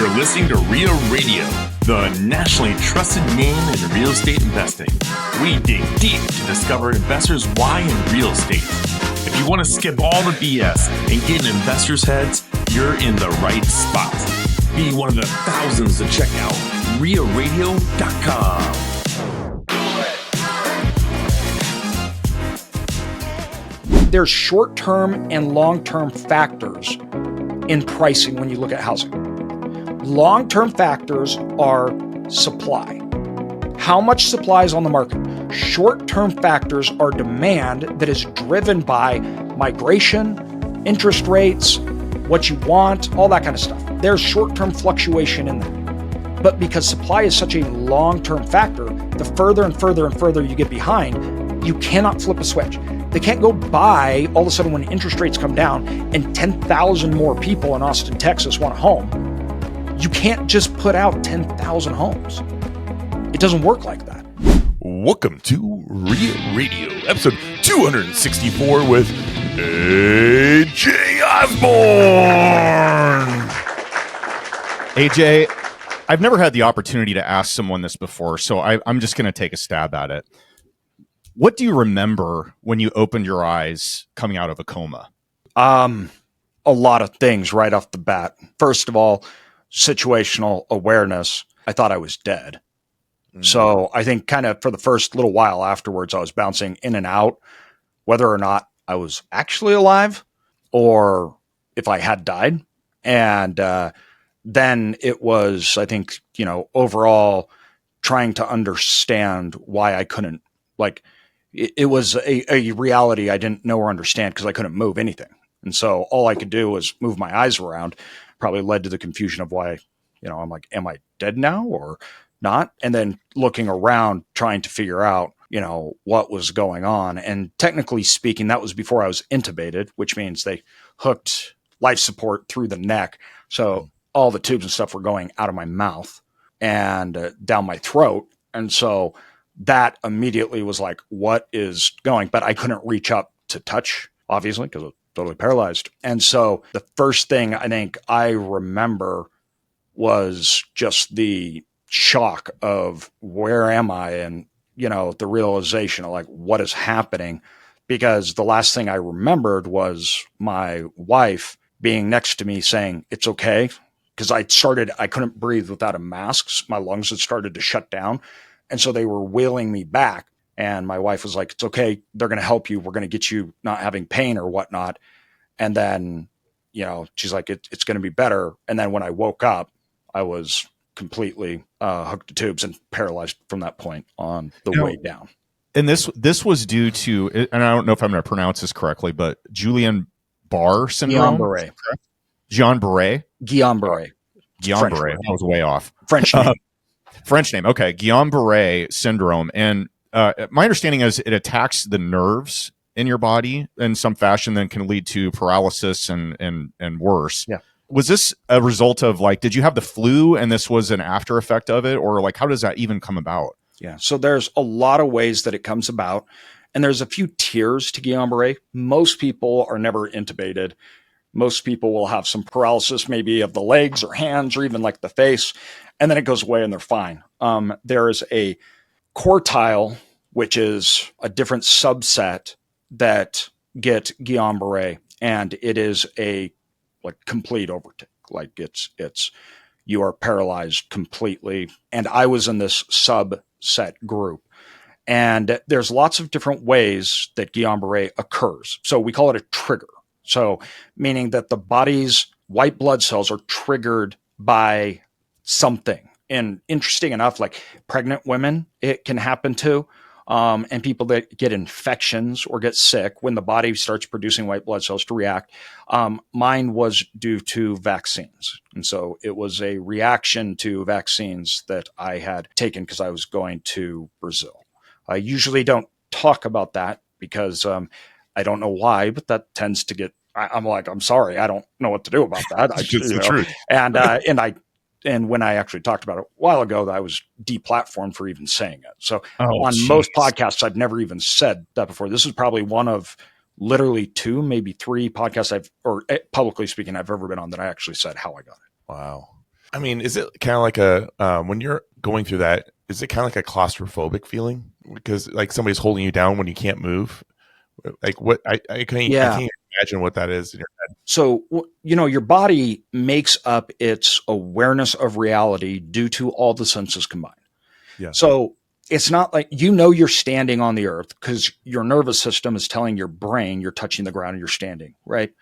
You're listening to Real Radio, the nationally trusted name in real estate investing. We dig deep to discover investors' why in real estate. If you want to skip all the BS and get in investors' heads, you're in the right spot. Be one of the thousands to check out realradio.com. There's short-term and long-term factors in pricing when you look at housing. Long-term factors are supply. How much supply is on the market? Short-term factors are demand that is driven by migration, interest rates, what you want, all that kind of stuff. There's short-term fluctuation in that. But because supply is such a long-term factor, the further and further and further you get behind, you cannot flip a switch. They can't go buy all of a sudden when interest rates come down and 10,000 more people in Austin, Texas want a home. You can't just put out 10,000 homes. It doesn't work like that. Welcome to Real Radio, episode 264 with AJ Osborne. AJ, I've never had the opportunity to ask someone this before, so I'm just going to take a stab at it. What do you remember when you opened your eyes coming out of a coma? A lot of things right off the bat. First of all, situational awareness. I thought I was dead. So I think kind of for the first little while afterwards, I was bouncing in and out, whether or not I was actually alive or if I had died. And then it was, I think, overall trying to understand why I couldn't, it was a reality I didn't know or understand because I couldn't move anything. And so all I could do was move my eyes around, probably led to the confusion of why, I'm like, am I dead now or not? And then looking around, trying to figure out, what was going on. And technically speaking, that was before I was intubated, which means they hooked life support through the neck. So all the tubes and stuff were going out of my mouth and down my throat. And so that immediately was like, what is going? But I couldn't reach up to touch, obviously, because I was totally paralyzed. And so the first thing I think I remember was just the shock of where am I? And, the realization of what is happening? Because the last thing I remembered was my wife being next to me saying, it's okay. Because I couldn't breathe without a mask. My lungs had started to shut down. And so they were wheeling me back. And my wife was like, it's okay. They're going to help you. We're going to get you not having pain or whatnot. And then, she's like, it's going to be better. And then when I woke up, I was completely hooked to tubes and paralyzed from that point on the way down. And this was due to, and I don't know if I'm going to pronounce this correctly, but Guillain-Barré syndrome? Guillain-Barré. Guillain-Barré? Guillain-Barré. Guillain-Barré. I was way off. French name. French name. Okay. Guillain-Barré syndrome. And my understanding is it attacks the nerves in your body in some fashion, then can lead to paralysis and worse. Yeah. Was this a result of did you have the flu and this was an after effect of it? Or how does that even come about? Yeah. So there's a lot of ways that it comes about. And there's a few tiers to Guillain-Barré. Most people are never intubated. Most people will have some paralysis, maybe of the legs or hands or even the face. And then it goes away and they're fine. There is a quartile, which is a different subset that get Guillain-Barré. And it is a complete overtake. It's you are paralyzed completely. And I was in this subset group. And there's lots of different ways that Guillain-Barré occurs. So we call it a trigger. So meaning that the body's white blood cells are triggered by something. And interesting enough, pregnant women, it can happen to. And people that get infections or get sick when the body starts producing white blood cells to react. Mine was due to vaccines. And so it was a reaction to vaccines that I had taken because I was going to Brazil. I usually don't talk about that because I don't know why, but that tends to get, I'm sorry, I don't know what to do about that. It's the truth. And when I actually talked about it a while ago, I was deplatformed for even saying it. So most podcasts, I've never even said that before. This is probably one of literally 2, maybe 3 podcasts publicly speaking, I've ever been on that I actually said how I got it. Wow. I mean, is it kind of like when you're going through that, is it kind of like a claustrophobic feeling? Because like somebody's holding you down when you can't move? Like what, I Yeah. can't imagine what that is in your head. So, your body makes up its awareness of reality due to all the senses combined. Yeah. So it's not like, you're standing on the earth because your nervous system is telling your brain you're touching the ground and you're standing, right?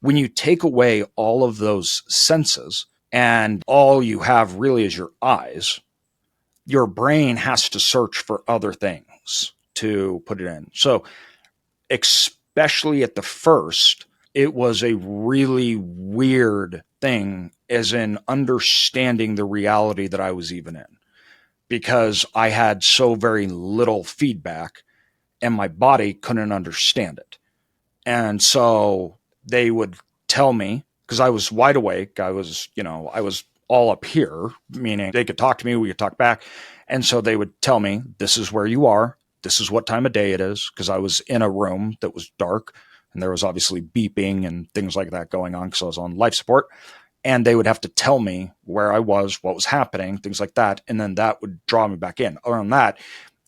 When you take away all of those senses and all you have really is your eyes, your brain has to search for other things to put it in. So, especially at the first, it was a really weird thing, as in understanding the reality that I was even in, because I had so very little feedback and my body couldn't understand it. And so they would tell me, because I was wide awake, I was all up here, meaning they could talk to me, we could talk back. And so they would tell me, this is where you are, this is what time of day it is, because I was in a room that was dark and there was obviously beeping and things like that going on because I was on life support. And they would have to tell me where I was, what was happening, things like that. And then that would draw me back in. Other than that,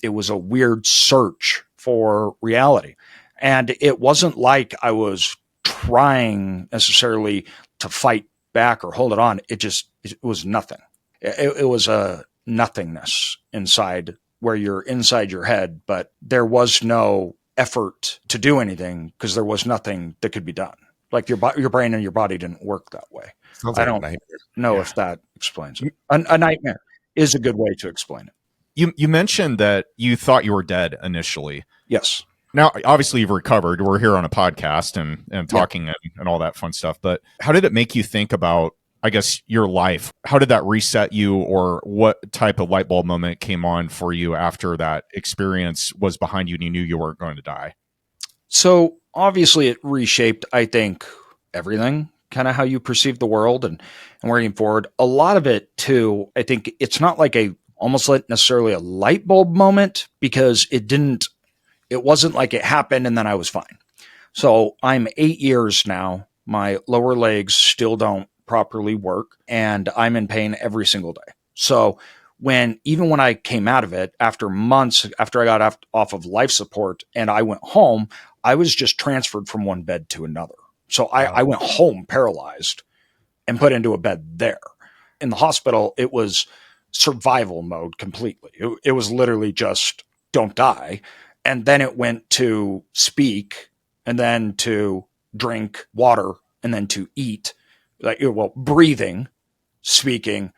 it was a weird search for reality. And it wasn't like I was trying necessarily to fight back or hold it on. It was nothing. It was a nothingness inside, where you're inside your head, but there was no effort to do anything because there was nothing that could be done. Like your brain and your body didn't work that way. Sounds I like a don't nightmare. know Yeah. if that explains it. A nightmare is a good way to explain it. You mentioned that you thought you were dead initially. Yes. Now, obviously, you've recovered. We're here on a podcast and talking and all that fun stuff. But how did it make you think about, I guess, your life? How did that reset you, or what type of light bulb moment came on for you after that experience was behind you and you knew you weren't going to die? So obviously it reshaped, I think, everything, kind of how you perceive the world and working forward. A lot of it too, I think it's not like almost like necessarily a light bulb moment, because it wasn't like it happened and then I was fine. So I'm 8 years now. My lower legs still don't properly work and I'm in pain every single day. So even when I came out of it, after months, after I got off of life support and I went home, I was just transferred from one bed to another. So I went home paralyzed and put into a bed there. In the hospital, it was survival mode completely. It was literally just don't die. And then it went to speak, and then to drink water, and then to eat, breathing, speaking,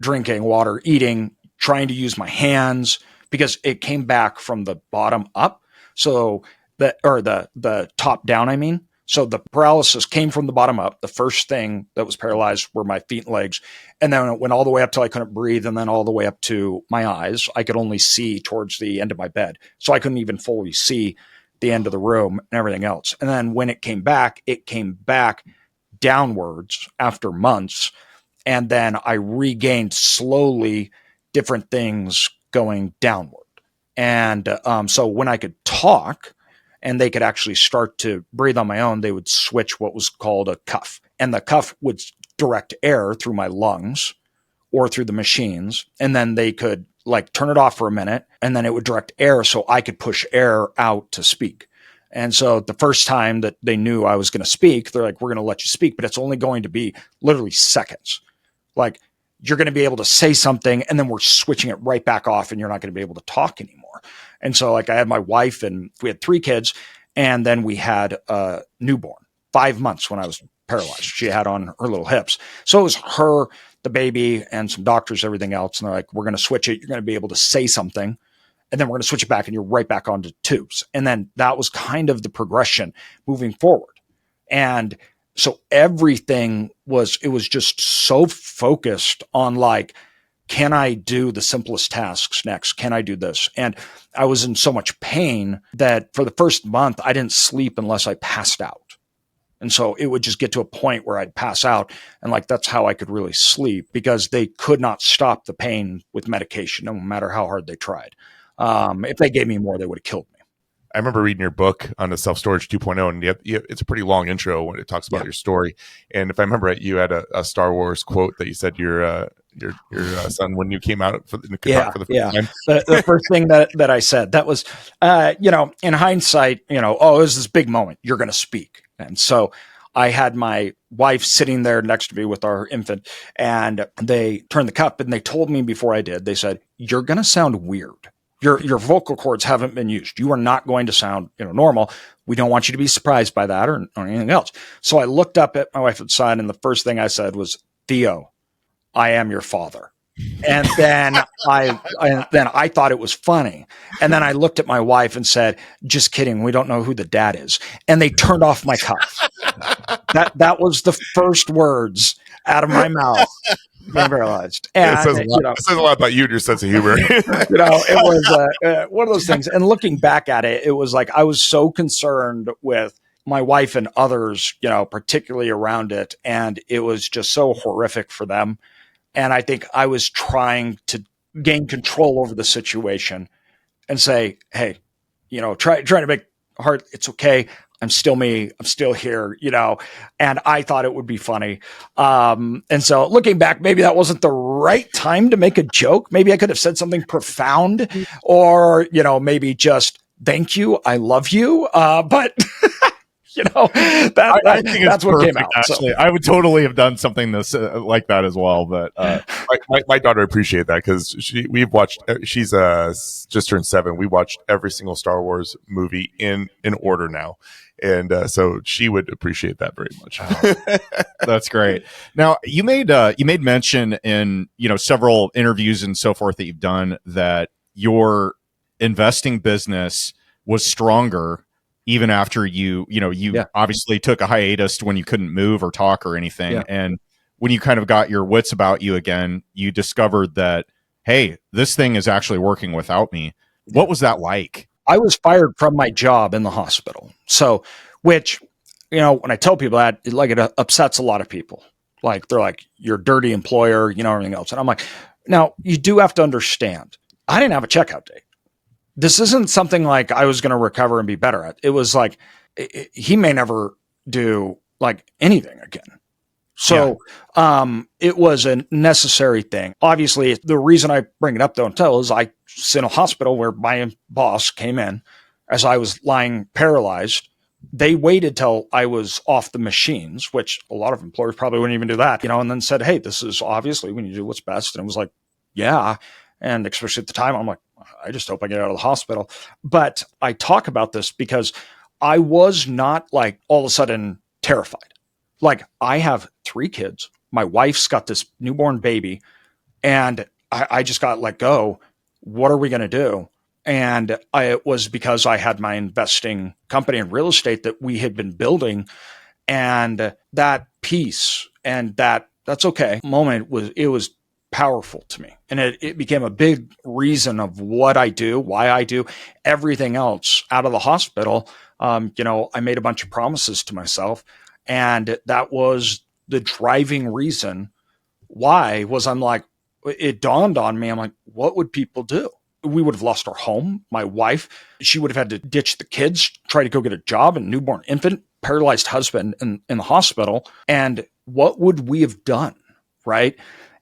drinking water, eating, trying to use my hands, because it came back from the bottom up. So the top down, I mean. So the paralysis came from the bottom up. The first thing that was paralyzed were my feet and legs. And then it went all the way up till I couldn't breathe, and then all the way up to my eyes. I could only see towards the end of my bed. So I couldn't even fully see the end of the room and everything else. And then when it came back downwards after months. And then I regained slowly different things going downward. And so when I could talk and they could actually start to breathe on my own, they would switch what was called a cuff. And the cuff would direct air through my lungs or through the machines. And then they could turn it off for a minute, and then it would direct air so I could push air out to speak. And so the first time that they knew I was going to speak, they're like, we're going to let you speak, but it's only going to be literally seconds. Like, you're going to be able to say something and then we're switching it right back off and you're not going to be able to talk anymore. And so I had my wife and we had 3 kids, and then we had a newborn, 5 months when I was paralyzed. She had on her little hips. So it was her, the baby, and some doctors, everything else. And they're like, we're going to switch it. You're going to be able to say something, and then we're going to switch it back and you're right back onto tubes. And then that was kind of the progression moving forward. And so everything was just so focused on can I do the simplest tasks next? Can I do this? And I was in so much pain that for the first month, I didn't sleep unless I passed out. And so it would just get to a point where I'd pass out, and that's how I could really sleep, because they could not stop the pain with medication, no matter how hard they tried. If they gave me more, they would have killed me. I remember reading your book on the self-storage 2.0, and it's a pretty long intro when it talks about your story. And if I remember right, you had a Star Wars quote that you said your son, when you came out for the first time. The first thing that I said, that was, in hindsight, it was this big moment. You're going to speak. And so I had my wife sitting there next to me with our infant, and they turned the cup and they told me before I did, they said, "You're going to sound weird. Your vocal cords haven't been used. You are not going to sound, normal. We don't want you to be surprised by that or anything else." So I looked up at my wife and son, and the first thing I said was, "Theo, I am your father." And then I thought it was funny. And then I looked at my wife and said, "Just kidding. We don't know who the dad is." And they turned off my cuff. That was the first words out of my mouth. Being paralyzed. And, it says a lot about you and your sense of humor. It was one of those things. And looking back at it, it was like I was so concerned with my wife and others, particularly around it. And it was just so horrific for them. And I think I was trying to gain control over the situation and say, "Hey, try to make heart. It's okay. I'm still me. I'm still here, and I thought it would be funny. And so looking back, maybe that wasn't the right time to make a joke. Maybe I could have said something profound or, maybe just "Thank you. I love you." But I think that's what perfect, came out. Actually, I would totally have done something like that as well. But my daughter appreciated that because we've watched. She's just turned 7. We watched every single Star Wars movie in order now, and so she would appreciate that very much. That's great. Now you made mention in several interviews and so forth that you've done that your investing business was stronger even after you obviously took a hiatus when you couldn't move or talk or anything. Yeah. And when you kind of got your wits about you again, you discovered that, hey, this thing is actually working without me. What was that like? I was fired from my job in the hospital. So, which, when I tell people that, it upsets a lot of people. Like, they're like, "You're a dirty employer, everything else." And I'm like, now you do have to understand, I didn't have a checkout date. This isn't something like I was going to recover and be better at. It was like, he may never do like anything again. So it was a necessary thing. Obviously, the reason I bring it up, though, and tell is I was in a hospital where my boss came in as I was lying paralyzed. They waited till I was off the machines, which a lot of employers probably wouldn't even do that, and then said, "Hey, this is obviously we need to do what's best." And it was like, yeah. And especially at the time, I'm like, I just hope I get out of the hospital. But I talk about this because I was not like all of a sudden terrified. Like, I have 3 kids. My wife's got this newborn baby, and I just got let go. What are we going to do? And it was because I had my investing company in real estate that we had been building, and that piece and that's okay moment was powerful to me. And it became a big reason of what I do, why I do everything else out of the hospital. I made a bunch of promises to myself, and that was the driving reason why I'm like, it dawned on me. I'm like, what would people do? We would have lost our home. My wife, she would have had to ditch the kids, try to go get a job, and newborn infant, paralyzed husband in the hospital. And what would we have done? Right.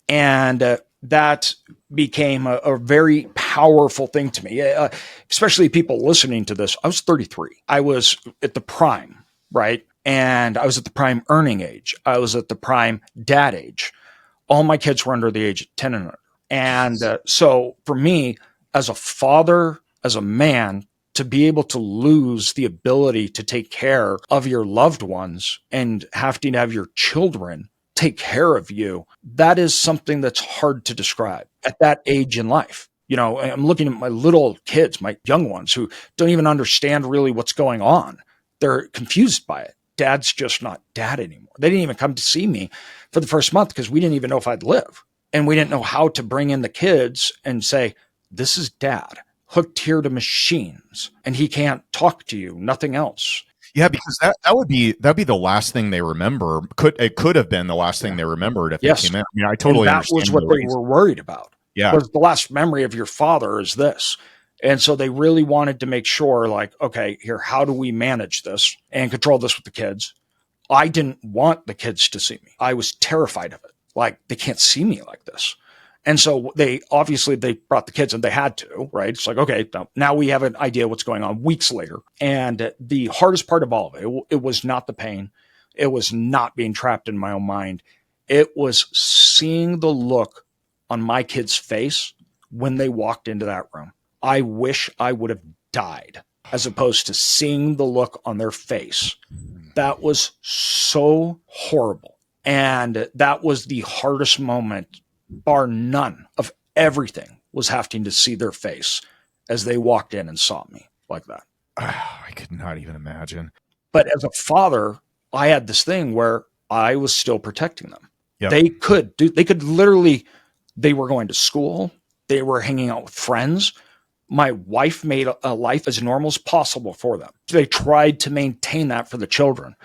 And that became a very powerful thing to me, especially people listening to this. I was 33. I was at the prime, right? And I was at the prime earning age. I was at the prime dad age. All my kids were under the age of 10 and under. And so for me, as a father, as a man, to be able to lose the ability to take care of your loved ones and having to have your children take care of you, that is something that's hard to describe at that age in life. I'm looking at my little kids, my young ones, who don't even understand really what's going on. They're confused by it. Dad's just not dad anymore. They didn't even come to see me for the first month because we didn't even know if I'd live. And we didn't know how to bring in the kids and say, "This is dad, hooked here to machines, and he can't talk to you, nothing else." Yeah, because that'd be the last thing they remember. It could have been the last thing they remembered if they came in. I mean, I totally understand. That was what they were worried about. Yeah, was the last memory of your father is this. And so they really wanted to make sure, like, okay, here, how do we manage this and control this with the kids? I didn't want the kids to see me. I was terrified of it. Like, they can't see me like this. And so they brought the kids, and they had to, right? It's like, okay, now we have an idea what's going on weeks later. And the hardest part of all of it was not the pain. It was not being trapped in my own mind. It was seeing the look on my kid's face when they walked into that room. I wish I would have died as opposed to seeing the look on their face. That was so horrible. And that was the hardest moment, bar none, of everything, was having to see their face as they walked in and saw me like that. I could not even imagine. But as a father, I had this thing where I was still protecting them. Yep. They could literally, they were going to school. They were hanging out with friends. My wife made a life as normal as possible for them. They tried to maintain that for the children.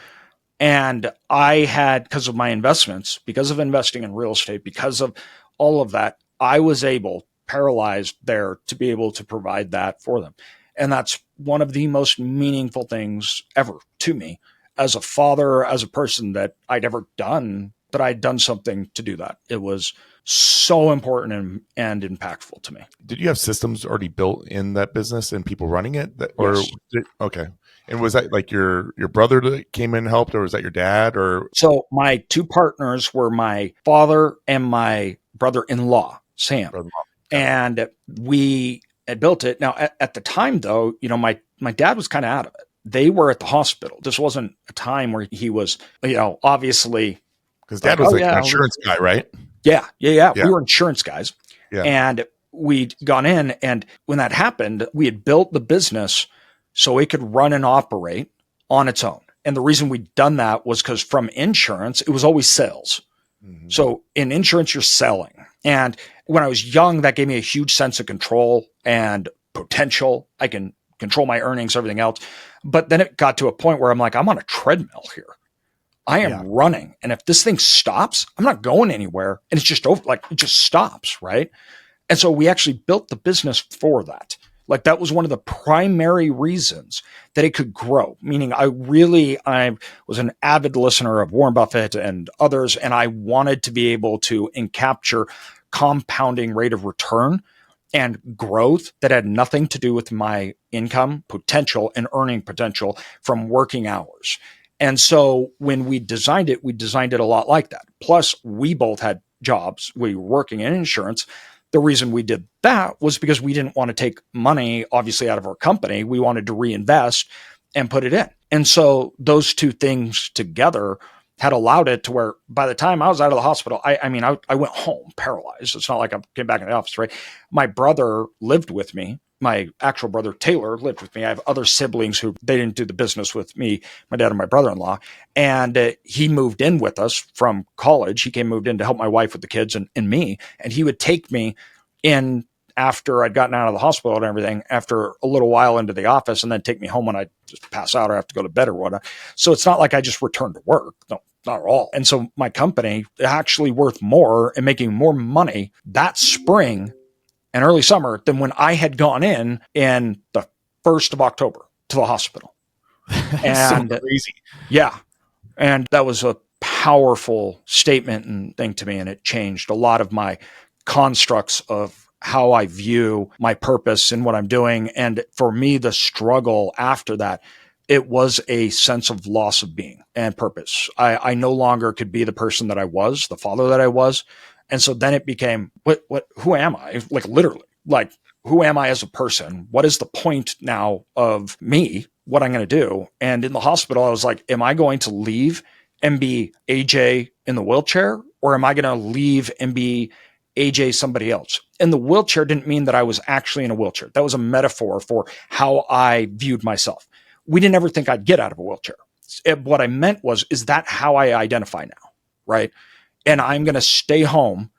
And I had, because of my investments, because of investing in real estate, because of all of that, I was able, paralyzed there, to be able to provide that for them. And that's one of the most meaningful things ever to me as a father, as a person, that I'd ever done, that I'd done something to do that. It was so important and impactful to me. Did you have systems already built in that business and people running it? Yes. Okay. And was that like your brother that came in and helped, or was that your dad? Or so my two partners were my father and my brother-in-law, Sam. And we had built it. Now, at the time, though, my dad was kind of out of it. They were at the hospital. This wasn't a time where he was, obviously. Because dad was an insurance guy, right? Yeah. We were insurance guys. Yeah. And we'd gone in, and when that happened, we had built the business so it could run and operate on its own. And the reason we'd done that was because from insurance, it was always sales. Mm-hmm. So in insurance, you're selling. And when I was young, that gave me a huge sense of control and potential. I can control my earnings, everything else. But then it got to a point where I'm like, I'm on a treadmill here. I am running. And if this thing stops, I'm not going anywhere. And it's just over, like it just stops, right? And so we actually built the business for that. Like that was one of the primary reasons that it could grow. Meaning I was an avid listener of Warren Buffett and others, and I wanted to be able to capture compounding rate of return and growth that had nothing to do with my income potential and earning potential from working hours. And so when we designed it a lot like that. Plus, we both had jobs. We were working in insurance. The reason we did that was because we didn't want to take money, obviously, out of our company. We wanted to reinvest and put it in. And so those two things together had allowed it to where by the time I was out of the hospital, I went home paralyzed. It's not like I came back in the office, right? My brother lived with me. My actual brother, Taylor, lived with me. I have other siblings who they didn't do the business with me, my dad and my brother-in-law. And he moved in with us from college. He moved in to help my wife with the kids and me. And he would take me in after I'd gotten out of the hospital and everything, after a little while into the office, and then take me home when I just pass out or have to go to bed or whatnot. So it's not like I just returned to work. No, not at all. And so my company actually worth more and making more money that spring and early summer than when I had gone in the 1st of October to the hospital. And so crazy. Yeah. And that was a powerful statement and thing to me. And it changed a lot of my constructs of how I view my purpose and what I'm doing. And for me, the struggle after that, it was a sense of loss of being and purpose. I no longer could be the person that I was, the father that I was. And so then it became, who am I? Like literally, like who am I as a person? What is the point now of me? What I'm going to do? And in the hospital, I was like, am I going to leave and be AJ in the wheelchair? Or am I going to leave and be AJ somebody else? And the wheelchair didn't mean that I was actually in a wheelchair. That was a metaphor for how I viewed myself. We didn't ever think I'd get out of a wheelchair. What I meant was, is that how I identify now? Right? And I'm going to stay home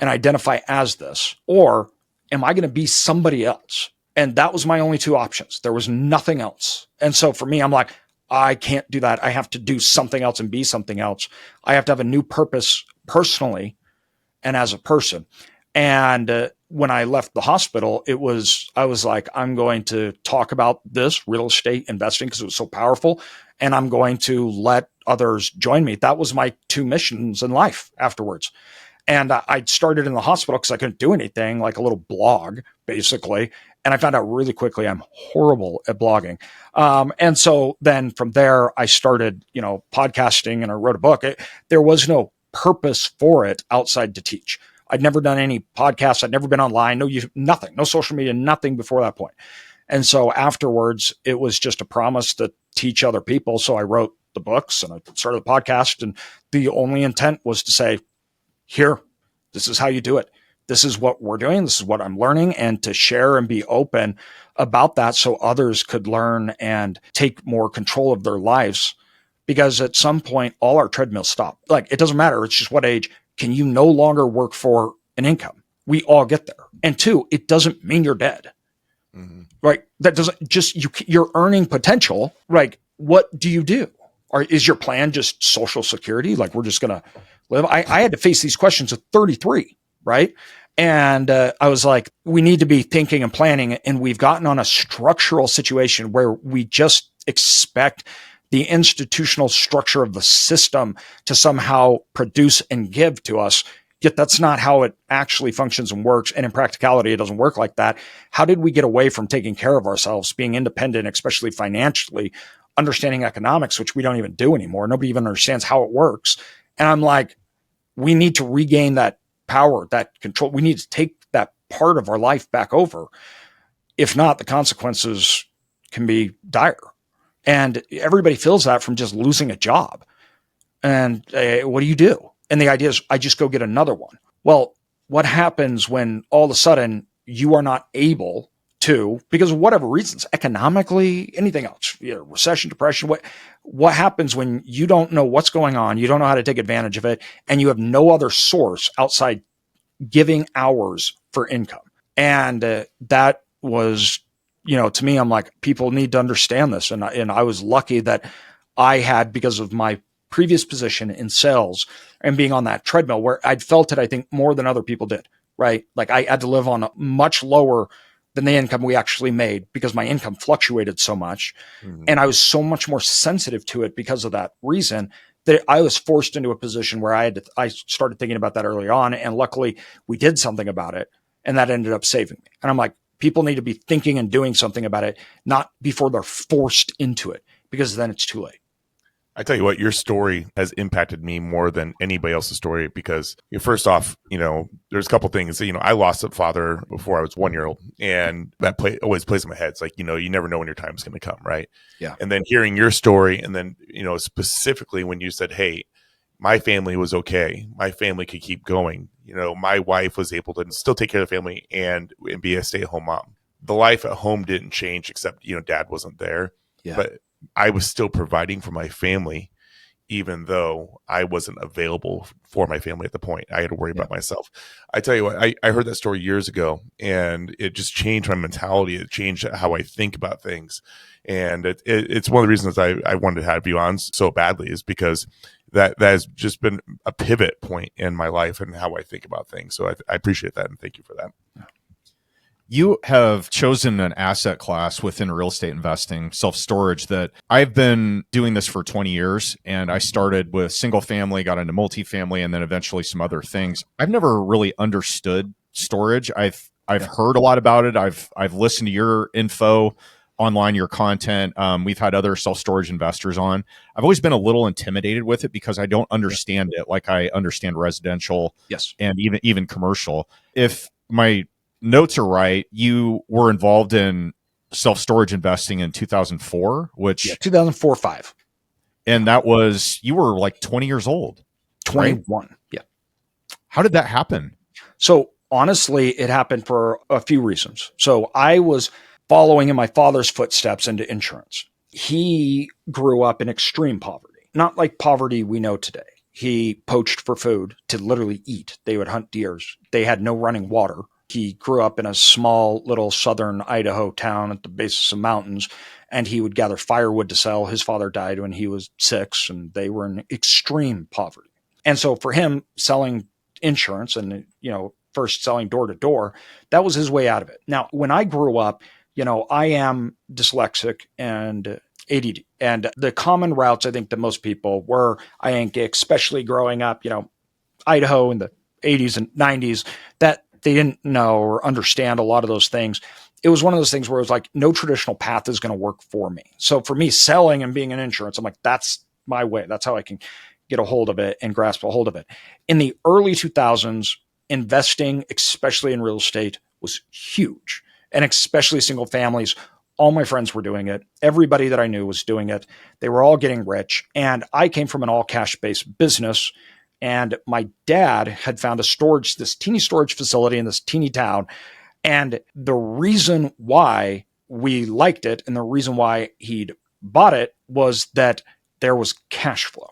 and identify as this, or am I going to be somebody else? And that was my only two options. There was nothing else. And so for me, I'm like, I can't do that. I have to do something else and be something else. I have to have a new purpose personally and as a person. And when I left the hospital, I was like, I'm going to talk about this real estate investing because it was so powerful, and I'm going to let others join me. That was my 2 missions in life afterwards. And I started in the hospital because I couldn't do anything, like a little blog, basically. And I found out really quickly I'm horrible at blogging. And so then from there, I started, podcasting, and I wrote a book. There was no purpose for it outside to teach. I'd never done any podcasts. I'd never been online. Nothing, no social media, nothing before that point. And so afterwards, it was just a promise to teach other people. So I wrote the books and I started the podcast. And the only intent was to say, here, this is how you do it. This is what we're doing. This is what I'm learning, and to share and be open about that so others could learn and take more control of their lives. Because at some point, all our treadmills stop. Like, it doesn't matter. It's just what age. Can you no longer work for an income? We all get there. And 2, it doesn't mean you're dead. Mm-hmm. Right? That doesn't just, you're earning potential. Right? What do you do? Or is your plan just Social Security? Like, we're just going to live? I had to face these questions at 33, right? And I was like, we need to be thinking and planning. And we've gotten on a structural situation where we just expect the institutional structure of the system to somehow produce and give to us. Yet that's not how it actually functions and works. And in practicality, it doesn't work like that. How did we get away from taking care of ourselves, being independent, especially financially, understanding economics, which we don't even do anymore? Nobody even understands how it works. And I'm like, we need to regain that power, that control. We need to take that part of our life back over. If not, the consequences can be dire. And everybody feels that from just losing a job. And what do you do? And the idea is, I just go get another one. Well, what happens when all of a sudden you are not able to, because of whatever reasons, economically, anything else, recession, depression, what happens when you don't know what's going on, you don't know how to take advantage of it, and you have no other source outside giving hours for income? And that was, to me, I'm like, people need to understand this. And I was lucky that I had, because of my previous position in sales and being on that treadmill where I'd felt it, I think, more than other people did, right? Like, I had to live on a much lower than the income we actually made because my income fluctuated so much. Mm-hmm. And I was so much more sensitive to it because of that reason that I was forced into a position where I started thinking about that early on. And luckily we did something about it, and that ended up saving me. And I'm like, people need to be thinking and doing something about it, not before they're forced into it, because then it's too late. I tell you what, your story has impacted me more than anybody else's story because, first off, there's a couple things. I lost a father before I was 1 year old, and that always plays in my head. It's like, you never know when your time's going to come, right? Yeah. And then hearing your story, and then, specifically when you said, hey, my family was okay. My family could keep going. My wife was able to still take care of the family and be a stay-at-home mom. The life at home didn't change, except, Dad wasn't there. Yeah. But I was still providing for my family, even though I wasn't available for my family at the point. I had to worry about myself. I tell you what, I heard that story years ago, and it just changed my mentality. It changed how I think about things. And it's one of the reasons I wanted to have you on so badly, is because that has just been a pivot point in my life and how I think about things. So I appreciate that, and thank you for that. You have chosen an asset class within real estate investing, self-storage, that I've been doing this for 20 years. And I started with single family, got into multifamily, and then eventually some other things. I've never really understood storage. I've heard a lot about it. I've listened to your info online, your content. We've had other self-storage investors on. I've always been a little intimidated with it because I don't understand it like I understand residential, yes, and even commercial. If my notes are right, you were involved in self-storage investing in 2004, which 2004-5. And that was, you were like 20 years old. 21. Right? Yeah. How did that happen? So honestly, it happened for a few reasons. So I was following in my father's footsteps into insurance. He grew up in extreme poverty, not like poverty we know today. He poached for food to literally eat. They would hunt deers. They had no running water. He grew up in a small little southern Idaho town at the base of some mountains, and he would gather firewood to sell. His father died when he was 6, and they were in extreme poverty. And so for him, selling insurance, and first selling door to door. That was his way out of it. Now, when I grew up, I am dyslexic and ADD. And the common routes, I think, that most people were, I think, especially growing up, Idaho in the 80s and 90s, that they didn't know or understand a lot of those things. It was one of those things where it was like, no traditional path is going to work for me. So for me, selling and being in insurance, I'm like, that's my way. That's how I can get a hold of it and grasp a hold of it. In the early 2000s, investing, especially in real estate, was huge. And especially single families. All my friends were doing it. Everybody that I knew was doing it. They were all getting rich. And I came from an all cash based business. And my dad had found this teeny storage facility in this teeny town. And the reason why we liked it and the reason why he'd bought it was that there was cash flow.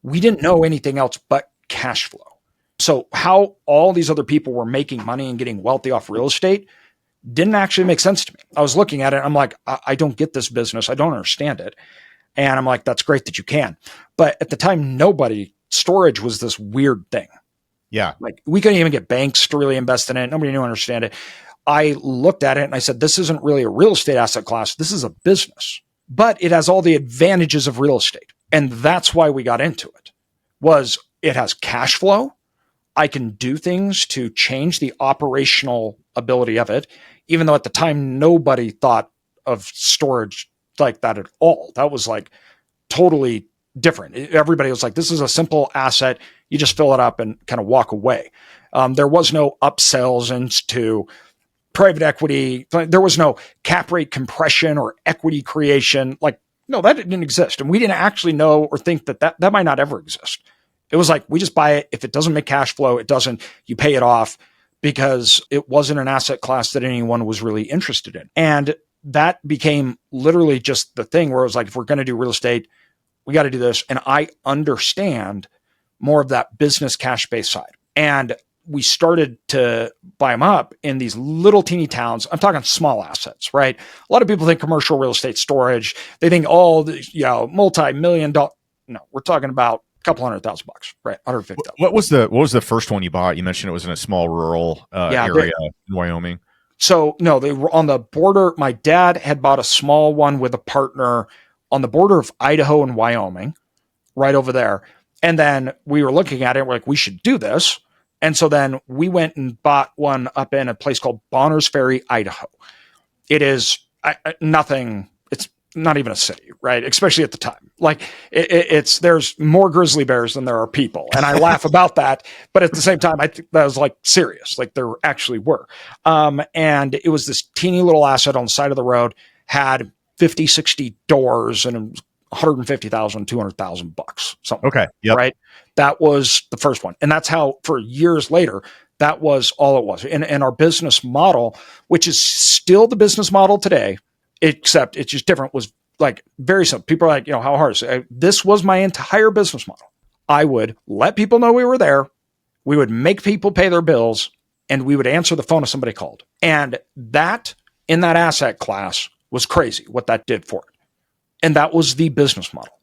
We didn't know anything else but cash flow. So how all these other people were making money and getting wealthy off real estate didn't actually make sense to me. I was looking at it. I'm like, I don't get this business. I don't understand it. And I'm like, that's great that you can. But at the time, storage was this weird thing. Yeah. Like we couldn't even get banks to really invest in it. Nobody knew understand it. I looked at it and I said, this isn't really a real estate asset class. This is a business, but it has all the advantages of real estate. And that's why we got into it. It has cash flow. I can do things to change the operational ability of it, even though at the time, nobody thought of storage like that at all. That was like totally different. Everybody was like, this is a simple asset. You just fill it up and kind of walk away. There was no upsells into private equity. There was no cap rate compression or equity creation. Like, no, that didn't exist. And we didn't actually know or think that might not ever exist. It was like, we just buy it. If it doesn't make cash flow, you pay it off, because it wasn't an asset class that anyone was really interested in. And that became literally just the thing where it was like, if we're going to do real estate, we got to do this. And I understand more of that business cash-based side. And we started to buy them up in these little teeny towns. I'm talking small assets, right? A lot of people think commercial real estate storage. They think all the, multi-million dollar. No, we're talking about a couple $100,000, right? 150,000. What was the first one you bought? You mentioned it was in a small rural area in Wyoming. So no, they were on the border. My dad had bought a small one with a partner on the border of Idaho and Wyoming, right over there. And then we were looking at it. We're like, we should do this. And so then we went and bought one up in a place called Bonners Ferry, Idaho. It is nothing. It's not even a city, right? Especially at the time. Like there's more grizzly bears than there are people. And I laugh about that. But at the same time, I think that was like serious. Like there actually were. And it was this teeny little asset on the side of the road, had 50, 60 doors, and $150,000, $200,000, something. Okay. Yep. Right. That was the first one. And that's how, for years later, that was all it was. And our business model, which is still the business model today, except it's just different, was like very simple. People are like, how hard is it? This was my entire business model. I would let people know we were there. We would make people pay their bills, and we would answer the phone if somebody called. And that, in that asset class, was crazy what that did for it. And that was the business model.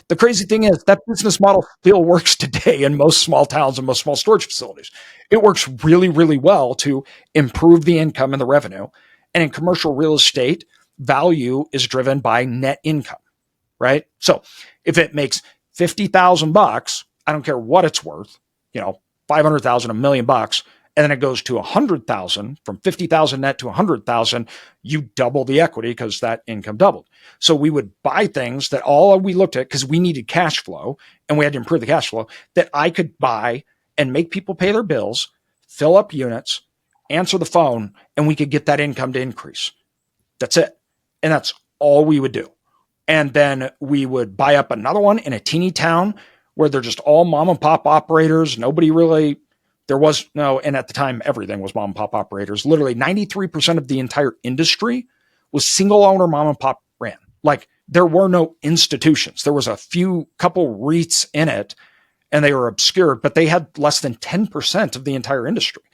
The crazy thing is that business model still works today in most small towns and most small storage facilities. It works really, really well to improve the income and the revenue. And in commercial real estate, value is driven by net income, right? So if it makes $50,000, I don't care what it's worth, 500,000, $1 million, and then it goes to 100,000, from 50,000 net to 100,000, you double the equity because that income doubled. So we would buy things that all we looked at, because we needed cash flow and we had to improve the cash flow, that I could buy and make people pay their bills, fill up units, answer the phone, and we could get that income to increase. That's it. And that's all we would do. And then we would buy up another one in a teeny town where they're just all mom and pop operators. Nobody really... There was no, and at the time, everything was mom and pop operators. Literally 93% of the entire industry was single owner mom and pop ran. Like there were no institutions. There was a couple REITs in it, and they were obscure, but they had less than 10% of the entire industry.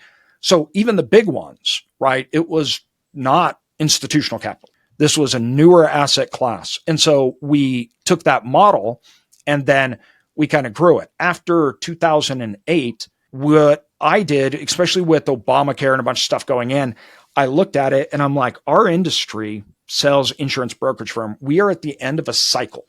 So even the big ones, right? It was not institutional capital. This was a newer asset class. And so we took that model and then we kind of grew it. After 2008, what I did, especially with Obamacare and a bunch of stuff going in, I looked at it and I'm like, our industry sells insurance brokerage firm. We are at the end of a cycle.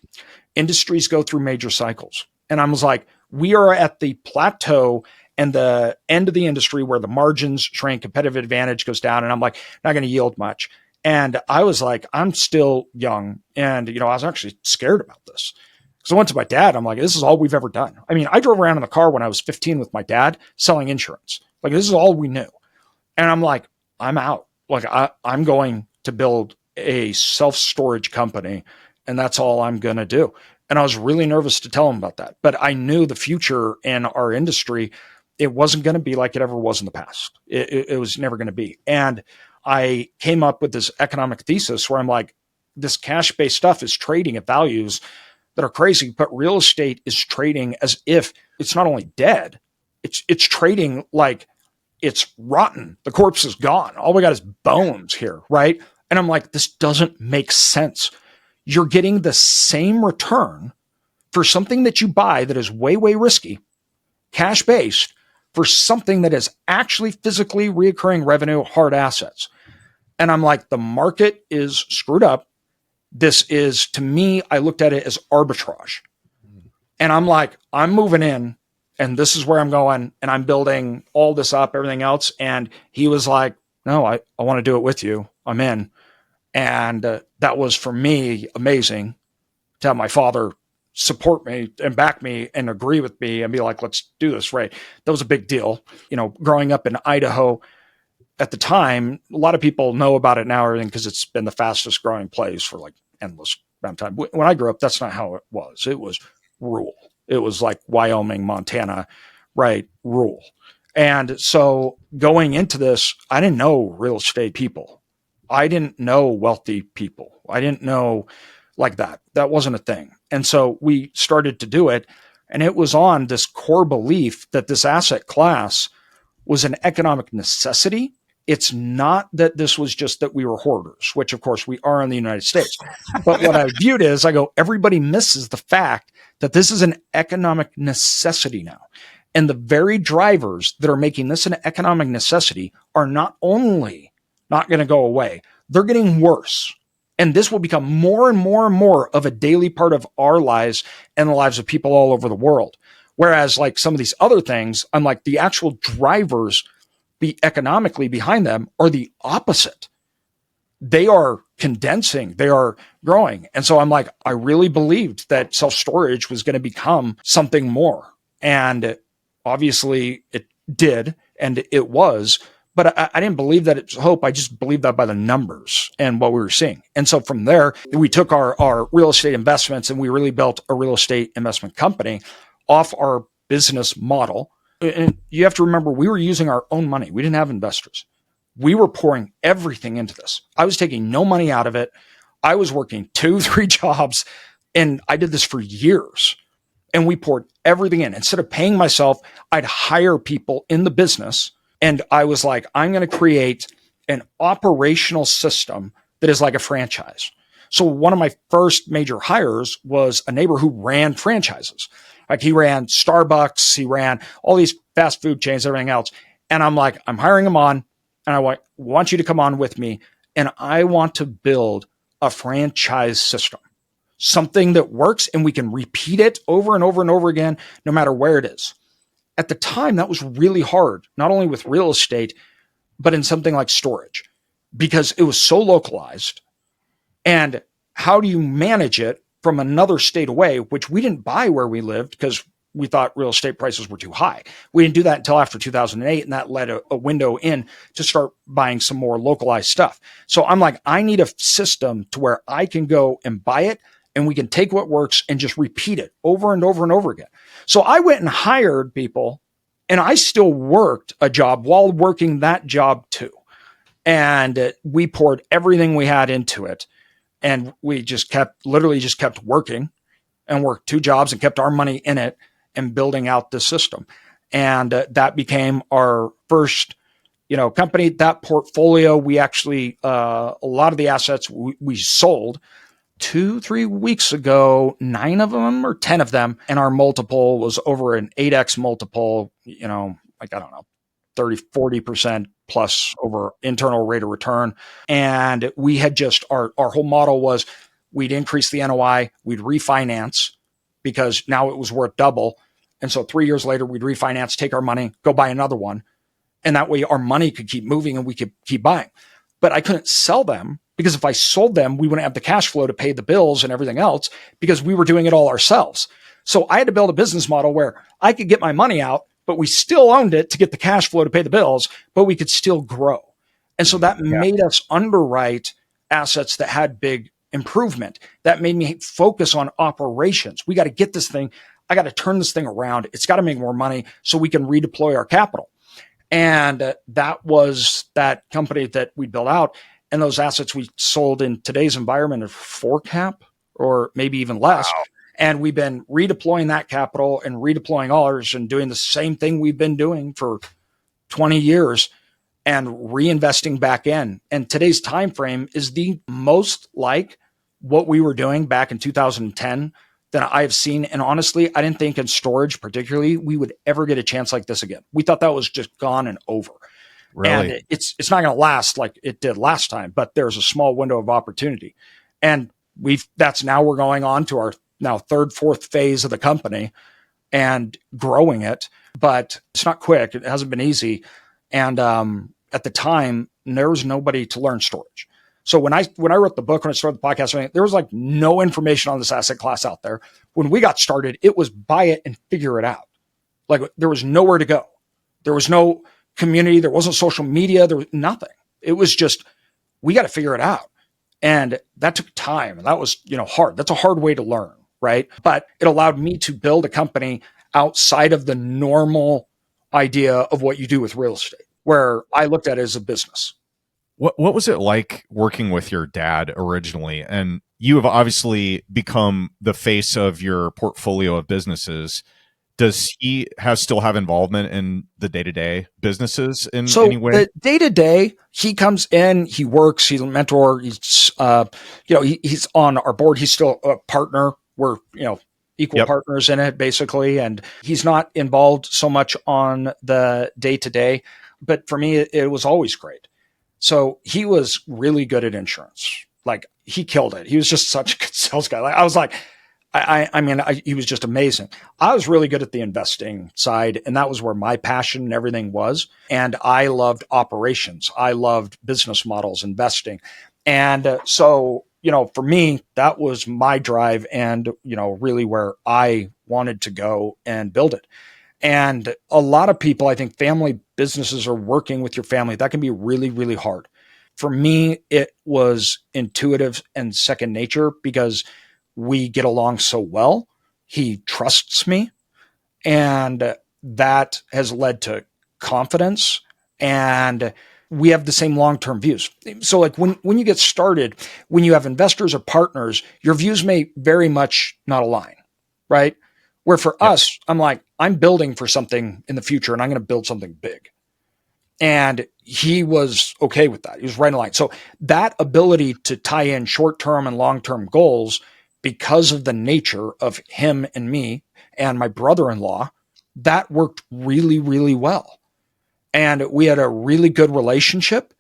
Industries go through major cycles. And I was like, we are at the plateau and the end of the industry where the margins shrink, competitive advantage goes down. And I'm like, not going to yield much. And I was like, I'm still young. And, I was actually scared about this. So I went to my dad. I'm like, this is all we've ever done. I mean, I drove around in the car when I was 15 with my dad selling insurance. Like, this is all we knew. And I'm like, I'm out. Like, I'm going to build a self-storage company, and that's all I'm going to do. And I was really nervous to tell him about that. But I knew the future in our industry, it wasn't going to be like it ever was in the past. It was never going to be. And I came up with this economic thesis where I'm like, this cash-based stuff is trading at values that are crazy, but real estate is trading as if it's not only dead, it's trading like it's rotten. The corpse is gone. All we got is bones here, right? And I'm like, this doesn't make sense. You're getting the same return for something that you buy that is way, way risky, cash-based, for something that is actually physically reoccurring revenue, hard assets. And I'm like, the market is screwed up. This is, to me, I looked at it as arbitrage. And I'm like, I'm moving in and this is where I'm going and I'm building all this up, everything else. And he was like, no, I want to do it with you. I'm in. And that was, for me, amazing to have my father support me and back me and agree with me and be like, let's do this, right? That was a big deal. Growing up in Idaho at the time, a lot of people know about it now, everything, because it's been the fastest growing place for like endless amount of time. When I grew up, that's not how it was. It was rural. It was like Wyoming, Montana, right? Rural. And so going into this, I didn't know real estate people. I didn't know wealthy people. I didn't know like that. That wasn't a thing. And so we started to do it. And it was on this core belief that this asset class was an economic necessity. It's not that this was just that we were hoarders, which of course we are in the United States. But what I viewed is, I go, everybody misses the fact that this is an economic necessity now. And the very drivers that are making this an economic necessity are not only not going to go away, they're getting worse. And this will become more and more and more of a daily part of our lives and the lives of people all over the world. Whereas like some of these other things, I'm like, the actual drivers economically behind them are the opposite. They are condensing, they are growing. And so I'm like, I really believed that self-storage was going to become something more. And obviously it did, and it was, but I didn't believe that it's hope. I just believed that by the numbers and what we were seeing. And so from there, we took our real estate investments and we really built a real estate investment company off our business model. And you have to remember, we were using our own money. We didn't have investors. We were pouring everything into this. I was taking no money out of it. I was working 2-3 jobs, and I did this for years. And we poured everything in. Instead of paying myself, I'd hire people in the business. And I was like, I'm going to create an operational system that is like a franchise. So one of my first major hires was a neighbor who ran franchises. Like, he ran Starbucks, he ran all these fast food chains, everything else. And I'm like, I'm hiring him on, and I want you to come on with me. And I want to build a franchise system, something that works and we can repeat it over and over and over again, no matter where it is. At the time, that was really hard, not only with real estate, but in something like storage, because it was so localized. And how do you manage it from another state away, which we didn't buy where we lived because we thought real estate prices were too high. We didn't do that until after 2008, and that led a window in to start buying some more localized stuff. So I'm like, I need a system to where I can go and buy it, and we can take what works and just repeat it over and over and over again. So I went and hired people, and I still worked a job while working that job too. And we poured everything we had into it. And we literally just kept working and worked 2 jobs and kept our money in it and building out the system. And that became our first, company. That portfolio, we actually, a lot of the assets we sold 2-3 weeks ago, 9 of them or 10 of them. And our multiple was over an 8x multiple. like, I don't know, 30, 40% plus over internal rate of return. And we had just, our whole model was we'd increase the NOI, we'd refinance because now it was worth double. And so 3 years later, we'd refinance, take our money, go buy another one. And that way our money could keep moving and we could keep buying. But I couldn't sell them because if I sold them, we wouldn't have the cash flow to pay the bills and everything else because we were doing it all ourselves. So I had to build a business model where I could get my money out, but we still owned it to get the cash flow to pay the bills, but we could still grow. And so that made us underwrite assets that had big improvement. That made me focus on operations. We got to get this thing. I got to turn this thing around. It's got to make more money so we can redeploy our capital. And that was that company that we built out. And those assets we sold in today's environment are 4 cap or maybe even less. Wow. And we've been redeploying that capital and redeploying ours and doing the same thing we've been doing for 20 years and reinvesting back in. And today's time frame is the most like what we were doing back in 2010 that I have seen. And honestly, I didn't think in storage particularly we would ever get a chance like this again. We thought that was just gone and over. Really? And it's not going to last like it did last time, but there's a small window of opportunity. And we're going on to our now 3rd, 4th phase of the company and growing it, but it's not quick. It hasn't been easy. And at the time, there was nobody to learn storage. So when I wrote the book, when I started the podcast, there was like no information on this asset class out there. When we got started, it was buy it and figure it out. Like there was nowhere to go. There was no community. There wasn't social media. There was nothing. It was just, we got to figure it out. And that took time. And that was, hard. That's a hard way to learn, right? But it allowed me to build a company outside of the normal idea of what you do with real estate, where I looked at it as a business. What was it like working with your dad originally? And you have obviously become the face of your portfolio of businesses. Does he still have involvement in the day-to-day businesses in any way? The day-to-day, he comes in, he works, he's a mentor, he's he's on our board, he's still a partner. We're, equal partners in it basically. And he's not involved so much on the day-to-day, but for me, it was always great. So he was really good at insurance. Like he killed it. He was just such a good sales guy. Like I was like, he was just amazing. I was really good at the investing side, and that was where my passion and everything was. And I loved operations. I loved business models, investing. And so, for me, that was my drive and, really where I wanted to go and build it. And a lot of people, I think family businesses are working with your family. That can be really, really hard. For me, it was intuitive and second nature because we get along so well. He trusts me. And that has led to confidence. And we have the same long-term views. So like when you get started, when you have investors or partners, your views may very much not align, right? Where for us, I'm building for something in the future and I'm going to build something big. And he was okay with that. He was right in line. So that ability to tie in short-term and long-term goals because of the nature of him and me and my brother-in-law, that worked really, really well. And we had a really good relationship.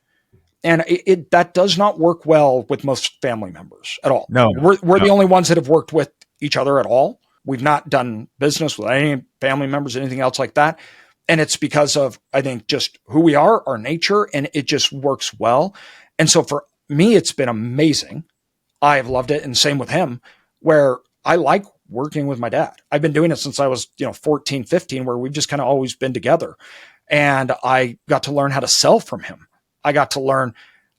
And that does not work well with most family members at all. No, we're the only ones that have worked with each other at all. We've not done business with any family members, anything else like that. And it's because of, I think, just who we are, our nature, and it just works well. And so for me, it's been amazing. I've loved it. And same with him, where I like working with my dad. I've been doing it since I was, 14, 15, where we've just kind of always been together. And I got to learn how to sell from him. I got to learn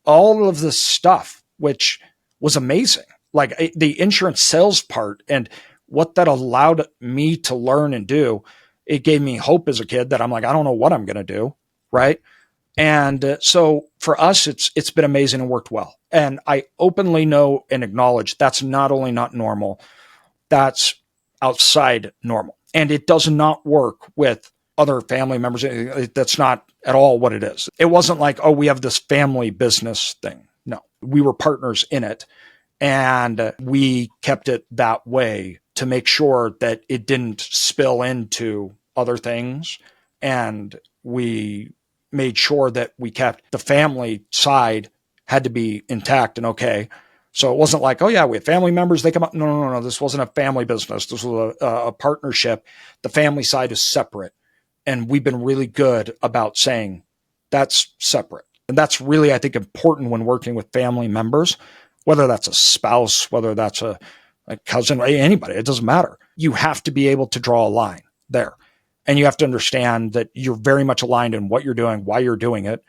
all of this stuff, which was amazing. Like the insurance sales part and what that allowed me to learn and do, it gave me hope as a kid that I'm like, I don't know what I'm going to do. Right. And so for us, it's been amazing and worked well. And I openly know and acknowledge that's not only not normal, that's outside normal. And it does not work with other family members. That's not at all what it is. It wasn't like, oh, we have this family business thing. No, we were partners in it. And we kept it that way to make sure that it didn't spill into other things. And we made sure that we kept the family side had to be intact and okay. So it wasn't like, oh yeah, we have family members, they come up. No. This wasn't a family business. This was a partnership. The family side is separate. And we've been really good about saying that's separate. And that's really, I think, important when working with family members, whether that's a spouse, whether that's a cousin, anybody, it doesn't matter. You have to be able to draw a line there. And you have to understand that you're very much aligned in what you're doing, why you're doing it,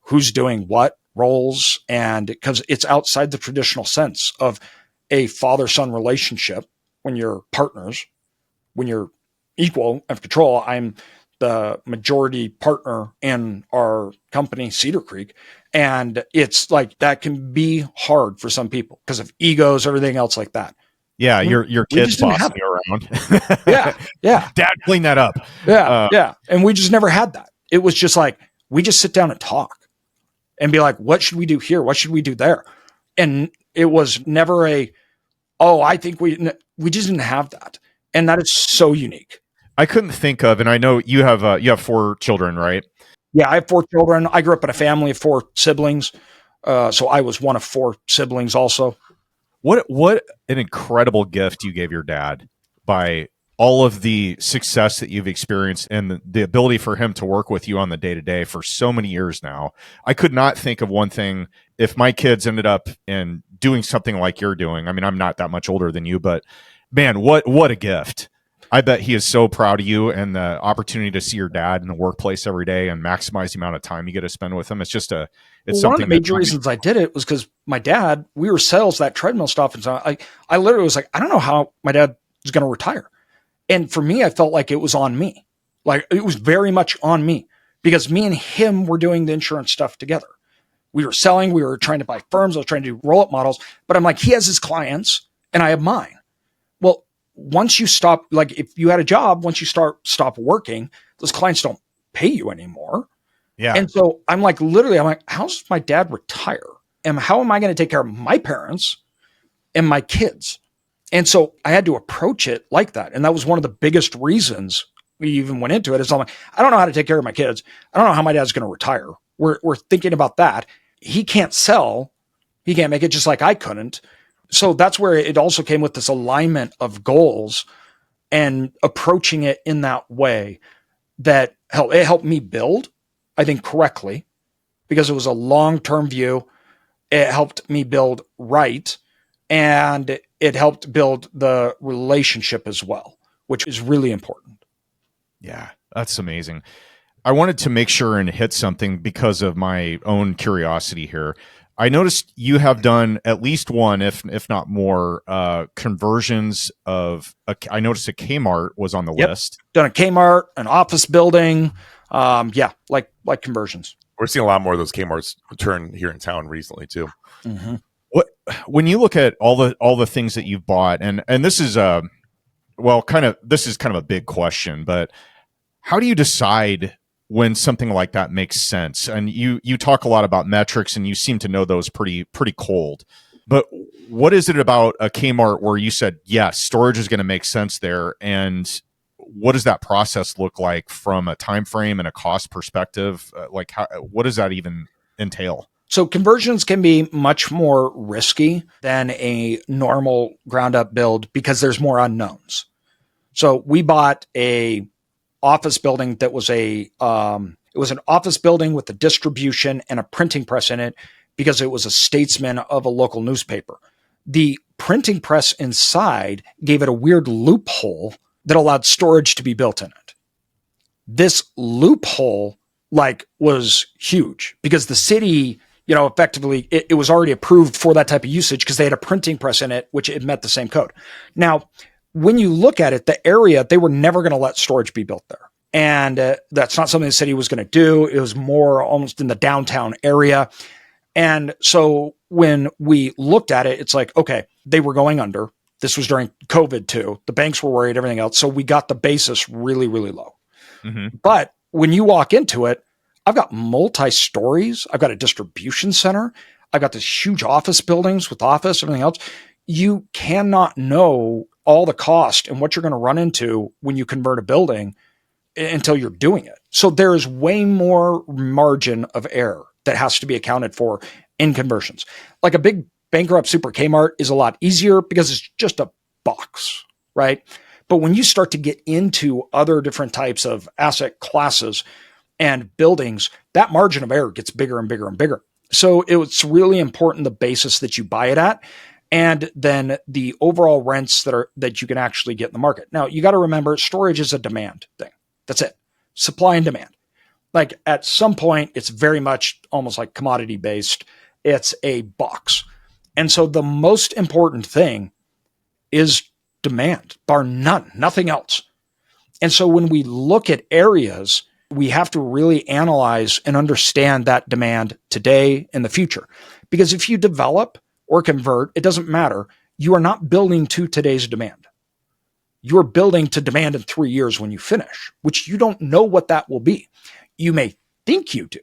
who's doing what, roles, and because it's outside the traditional sense of a father-son relationship when you're partners, when you're equal of control. I'm the majority partner in our company, Cedar Creek. And it's like that can be hard for some people because of egos, everything else like that. Yeah, your kids bossing you around. Yeah. Dad, clean that up. Yeah. And we just never had that. It was just like, we just sit down and talk and be like, what should we do here? What should we do there? And it was never I think we just didn't have that. And that is so unique. I couldn't think of, and I know you have 4 children, right? Yeah, I have 4 children. I grew up in a family of 4 siblings. So I was one of 4 siblings also. What an incredible gift you gave your dad by all of the success that you've experienced and the ability for him to work with you on the day-to-day for so many years now. I could not think of one thing if my kids ended up in doing something like you're doing. I mean, I'm not that much older than you, but man, what a gift. I bet he is so proud of you and the opportunity to see your dad in the workplace every day and maximize the amount of time you get to spend with him. It's just something. One of the major reasons I did it was because my dad, we were sales, that treadmill stuff. And so I literally was like, I don't know how my dad is going to retire. And for me, I felt like it was on me. Like it was very much on me because me and him were doing the insurance stuff together. We were selling, we were trying to buy firms. I was trying to do roll-up models, but I'm like, he has his clients and I have mine. Well, once you stop, like if you had a job, once you stop working, those clients don't pay you anymore. Yeah. And so I'm like, literally, I'm like, how's my dad retire? And how am I going to take care of my parents and my kids? And so I had to approach it like that. And that was one of the biggest reasons we even went into it. Is I'm like, I don't know how to take care of my kids. I don't know how my dad's going to retire. We're thinking about that. He can't sell. He can't make it just like I couldn't. So that's where it also came with this alignment of goals and approaching it in that way that it helped me build, I think, correctly, because it was a long-term view. It helped me build right. And it helped build the relationship as well, which is really important. Yeah, that's amazing. I wanted to make sure and hit something because of my own curiosity here. I noticed you have done at least one, if not more, conversions of. I noticed a Kmart was on the list. Done a Kmart, an office building, like conversions. We're seeing a lot more of those Kmart's return here in town recently too. Mm-hmm. When you look at all the things that you've bought, and this is kind of a big question, but how do you decide when something like that makes sense? And you talk a lot about metrics and you seem to know those pretty cold, but what is it about a Kmart where you said, yes, storage is going to make sense there? And what does that process look like from a time frame and a cost perspective? What does that even entail? So conversions can be much more risky than a normal ground up build because there's more unknowns. So we bought a office building that was it was an office building with a distribution and a printing press in it because it was a statesman of a local newspaper. The printing press inside gave it a weird loophole that allowed storage to be built in it. This loophole was huge because the city, effectively it was already approved for that type of usage because they had a printing press in it, which it met the same code. Now, when you look at it, the area, they were never going to let storage be built there. And that's not something the city was going to do. It was more almost in the downtown area. And so when we looked at it, it's like, okay, they were going under. This was during COVID too. The banks were worried, everything else. So we got the basis really, really low. Mm-hmm. But when you walk into it, I've got multi-stories. I've got a distribution center. I've got this huge office buildings with office, everything else. You cannot know all the cost and what you're going to run into when you convert a building until you're doing it. So there is way more margin of error that has to be accounted for in conversions. Like a big bankrupt Super Kmart is a lot easier because it's just a box, right? But when you start to get into other different types of asset classes and buildings, that margin of error gets bigger and bigger and bigger. So it's really important the basis that you buy it at, and then the overall rents that you can actually get in the market. Now, you got to remember, storage is a demand thing. That's it. Supply and demand. Like at some point, it's very much almost like commodity based. It's a box. And so the most important thing is demand, bar none, nothing else. And so when we look at areas, we have to really analyze and understand that demand today and the future. Because if you develop or convert, it doesn't matter. You are not building to today's demand. You are building to demand in 3 years when you finish, which you don't know what that will be. You may think you do,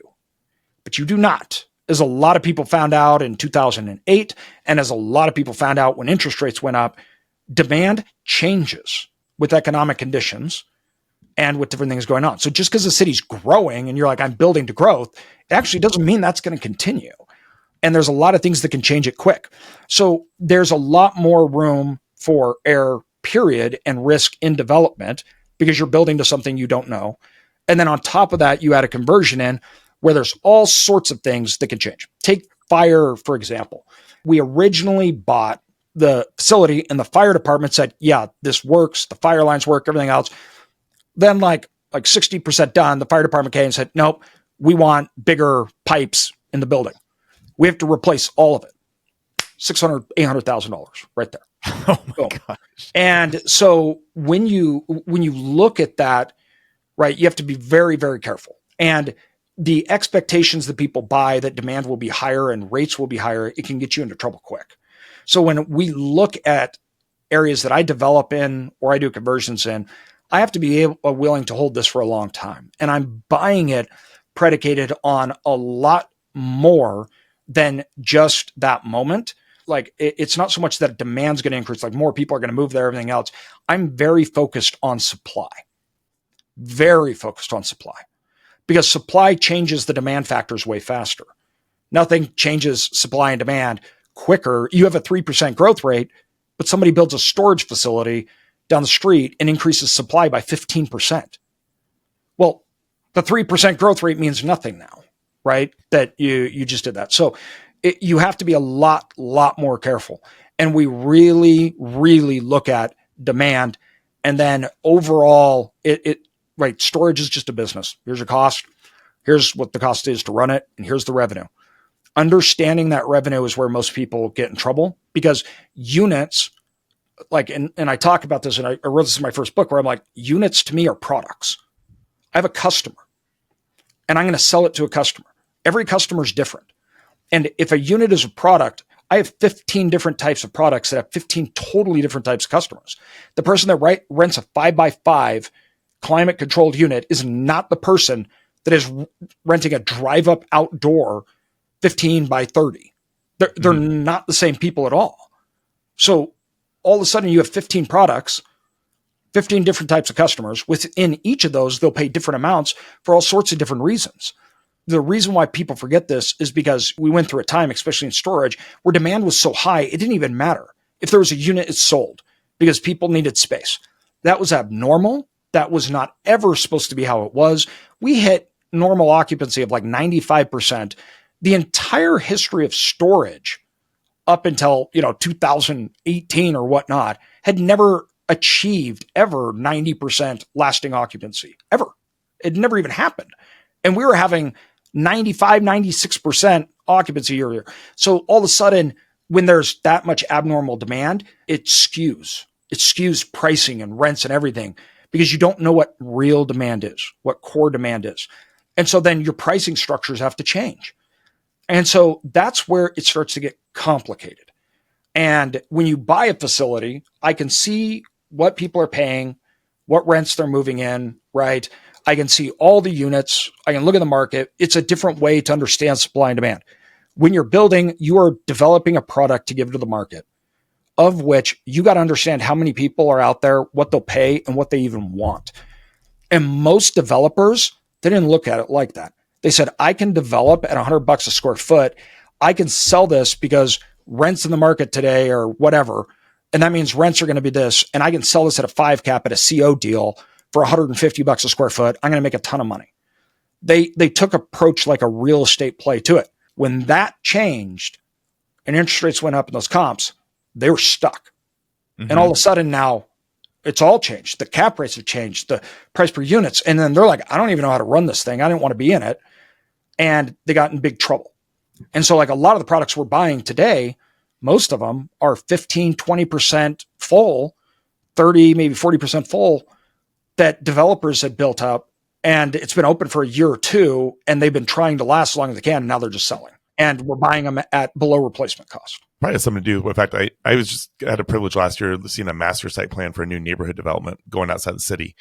but you do not. As a lot of people found out in 2008, and as a lot of people found out when interest rates went up, demand changes with economic conditions and with different things going on. So just because the city's growing and you're like, I'm building to growth, it actually doesn't mean that's going to continue. And there's a lot of things that can change it quick. So there's a lot more room for error, period, and risk in development because you're building to something you don't know. And then on top of that, you add a conversion in where there's all sorts of things that can change. Take fire, for example. We originally bought the facility and the fire department said, yeah, this works. The fire lines work, everything else. Then like 60% done, the fire department came and said, nope, we want bigger pipes in the building. We have to replace all of it. $600,000, $800,000 right there. Oh my gosh. And so when you look at that, right, you have to be very, very careful. And the expectations that people buy that demand will be higher and rates will be higher, it can get you into trouble quick. So when we look at areas that I develop in or I do conversions in, I have to be willing to hold this for a long time. And I'm buying it predicated on a lot more than just that moment. Like it's not so much that demand's going to increase, like more people are going to move there, everything else. I'm very focused on supply, because supply changes the demand factors way faster. Nothing changes supply and demand quicker. You have a 3% growth rate, but somebody builds a storage facility down the street and increases supply by 15%. Well, the 3% growth rate means nothing now, right? That you just did that. So you have to be a lot more careful. And we really, really look at demand. And then overall, right, storage is just a business. Here's your cost. Here's what the cost is to run it. And here's the revenue. Understanding that revenue is where most people get in trouble because units, like, and I talk about this, and I wrote this in my first book where I'm like, units to me are products. I have a customer and I'm going to sell it to a customer. Every customer is different. And if a unit is a product, I have 15 different types of products that have 15 totally different types of customers. The person that rents a 5x5 climate controlled unit is not the person that is renting a drive up outdoor 15 by 30. They're not the same people at all. So all of a sudden you have 15 products, 15 different types of customers. Within each of those, they'll pay different amounts for all sorts of different reasons. The reason why people forget this is because we went through a time, especially in storage, where demand was so high, it didn't even matter. If there was a unit, it sold because people needed space. That was abnormal. That was not ever supposed to be how it was. We hit normal occupancy of like 95%. The entire history of storage up until, 2018 or whatnot had never achieved ever 90% lasting occupancy, ever. It never even happened. And we were having 95, 96% occupancy earlier. So all of a sudden, when there's that much abnormal demand, it skews pricing and rents and everything because you don't know what real demand is, what core demand is. And so then your pricing structures have to change. And so that's where it starts to get complicated. And when you buy a facility, I can see what people are paying, what rents they're moving in, right? I can see all the units. I can look at the market. It's a different way to understand supply and demand. When you're building, you are developing a product to give to the market, of which you got to understand how many people are out there, what they'll pay, and what they even want. And most developers, they didn't look at it like that. They said, I can develop at $100 a square foot. I can sell this because rents in the market today or whatever. And that means rents are going to be this. And I can sell this at a 5 cap at a CO deal for $150 a square foot. I'm going to make a ton of money. They took approach like a real estate play to it. When that changed and interest rates went up in those comps, they were stuck. Mm-hmm. And all of a sudden now it's all changed. The cap rates have changed, the price per units. And then they're like, I don't even know how to run this thing. I didn't want to be in it. And they got in big trouble. And so like a lot of the products we're buying today, most of them are 15, 20% full, 30, maybe 40% full that developers had built up. And it's been open for a year or two, and they've been trying to last as long as they can. And now they're just selling, and we're buying them at below replacement cost. Probably has something to do with the fact I was just had a privilege last year seeing a master site plan for a new neighborhood development going outside the city.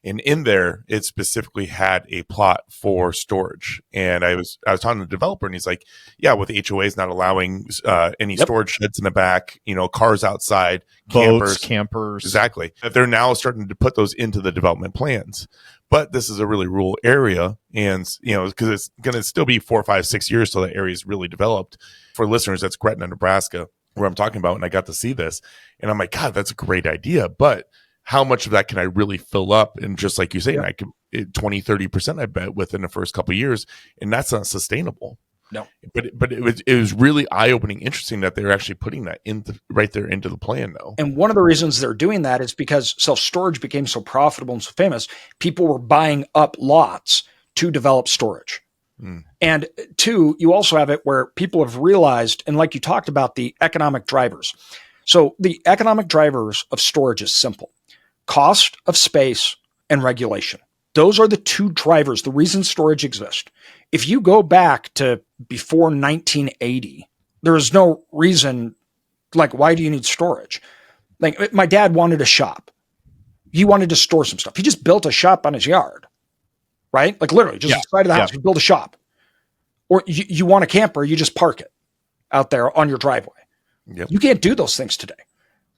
And in there, it specifically had a plot for storage. And I was talking to the developer, and he's like, yeah, with HOAs not allowing any storage sheds in the back, cars outside, campers. Exactly. They're now starting to put those into the development plans. But this is a really rural area. And, because it's going to still be 4, 5, 6 years till that area is really developed. For listeners, that's Gretna, Nebraska, where I'm talking about. And I got to see this. And I'm like, God, that's a great idea. But how much of that can I really fill up? And just like you say, I can 20, 30%, I bet, within the first couple of years. And that's not sustainable. No. But it was really eye-opening, interesting that they're actually putting that right there into the plan, though. And one of the reasons they're doing that is because self-storage became so profitable and so famous. People were buying up lots to develop storage. And two, you also have it where people have realized, and like you talked about, the economic drivers. So the economic drivers of storage is simple: cost of space and regulation. Those are the two drivers, the reason storage exists. If you go back to before 1980, there is no reason, like, why do you need storage? Like, my dad wanted a shop. He wanted to store some stuff. He just built a shop on his yard, right? Like literally just outside of the house, you build a shop. Or you want a camper, you just park it out there on your driveway. Yep. You can't do those things today.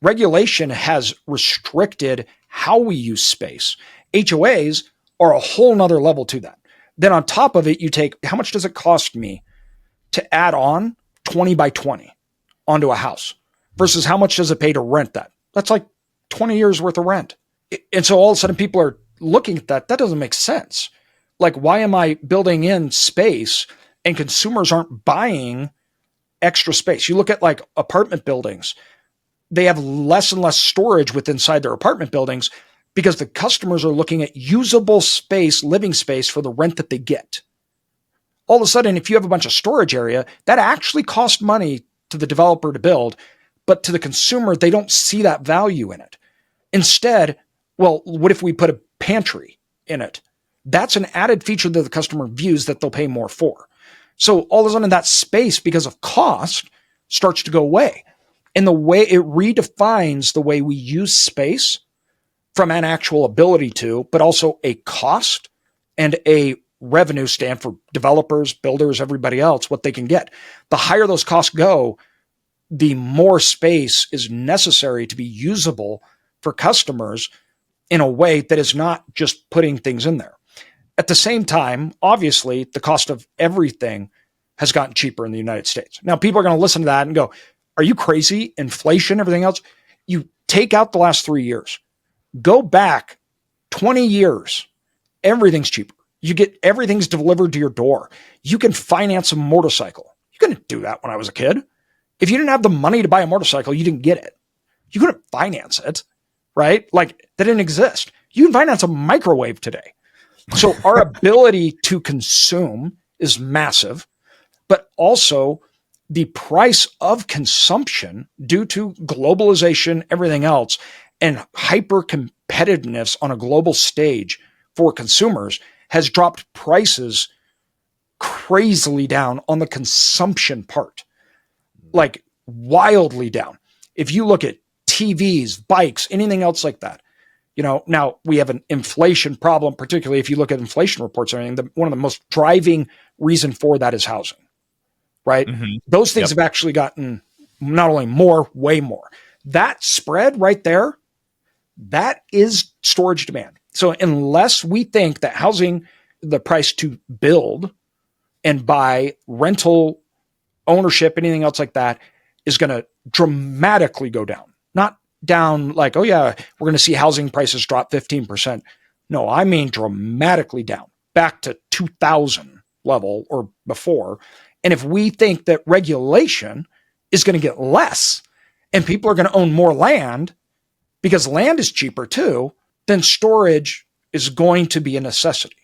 Regulation has restricted how we use space. HOAs are a whole nother level to that. Then on top of it, you take, how much does it cost me to add on 20 by 20 onto a house versus how much does it pay to rent that? That's like 20 years worth of rent. And so all of a sudden people are looking at that. That doesn't make sense. Like, why am I building in space and consumers aren't buying extra space? You look at like apartment buildings, they have less and less storage inside their apartment buildings because the customers are looking at usable space, living space for the rent that they get. All of a sudden, if you have a bunch of storage area, that actually costs money to the developer to build, but to the consumer, they don't see that value in it. Instead, well, what if we put a pantry in it? That's an added feature that the customer views that they'll pay more for. So all of a sudden that space, because of cost, starts to go away. And the way it redefines the way we use space from an actual ability to, but also a cost and a revenue stand for developers, builders, everybody else, what they can get. The higher those costs go, the more space is necessary to be usable for customers in a way that is not just putting things in there. At the same time, obviously, the cost of everything has gotten cheaper in the United States. Now, people are going to listen to that and go, are you crazy? Inflation, everything else? You take out the last 3 years. Go back 20 years. Everything's cheaper. Everything's delivered to your door. You can finance a motorcycle. You couldn't do that when I was a kid. If you didn't have the money to buy a motorcycle, you didn't get it. You couldn't finance it, right? Like, that didn't exist. You can finance a microwave today. So our ability to consume is massive, but also the price of consumption due to globalization, everything else, and hyper competitiveness on a global stage for consumers has dropped prices crazily down on the consumption part, like wildly down. If you look at TVs, bikes, anything else like that, now we have an inflation problem, particularly if you look at inflation reports or anything. One of the most driving reason for that is housing, right? Mm-hmm. Those things have actually gotten not only more, way more. That spread right there, that is storage demand. So unless we think that housing, the price to build and buy, rental, ownership, anything else like that is going to dramatically go down. Not down like, oh yeah, we're going to see housing prices drop 15%. No, I mean dramatically down, back to 2000 level or before. And if we think that regulation is going to get less and people are going to own more land because land is cheaper too, then storage is going to be a necessity.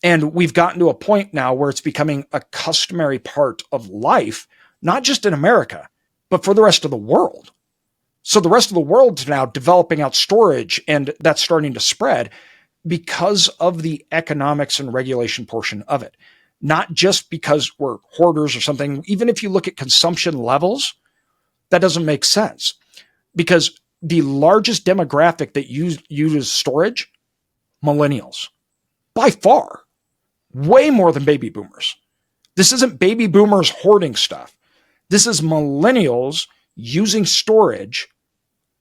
And we've gotten to a point now where it's becoming a customary part of life, not just in America, but for the rest of the world. So the rest of the world's now developing out storage, and that's starting to spread because of the economics and regulation portion of it. Not just because we're hoarders or something. Even if you look at consumption levels, that doesn't make sense. Because the largest demographic that uses storage, millennials, by far, way more than baby boomers. This isn't baby boomers hoarding stuff. This is millennials using storage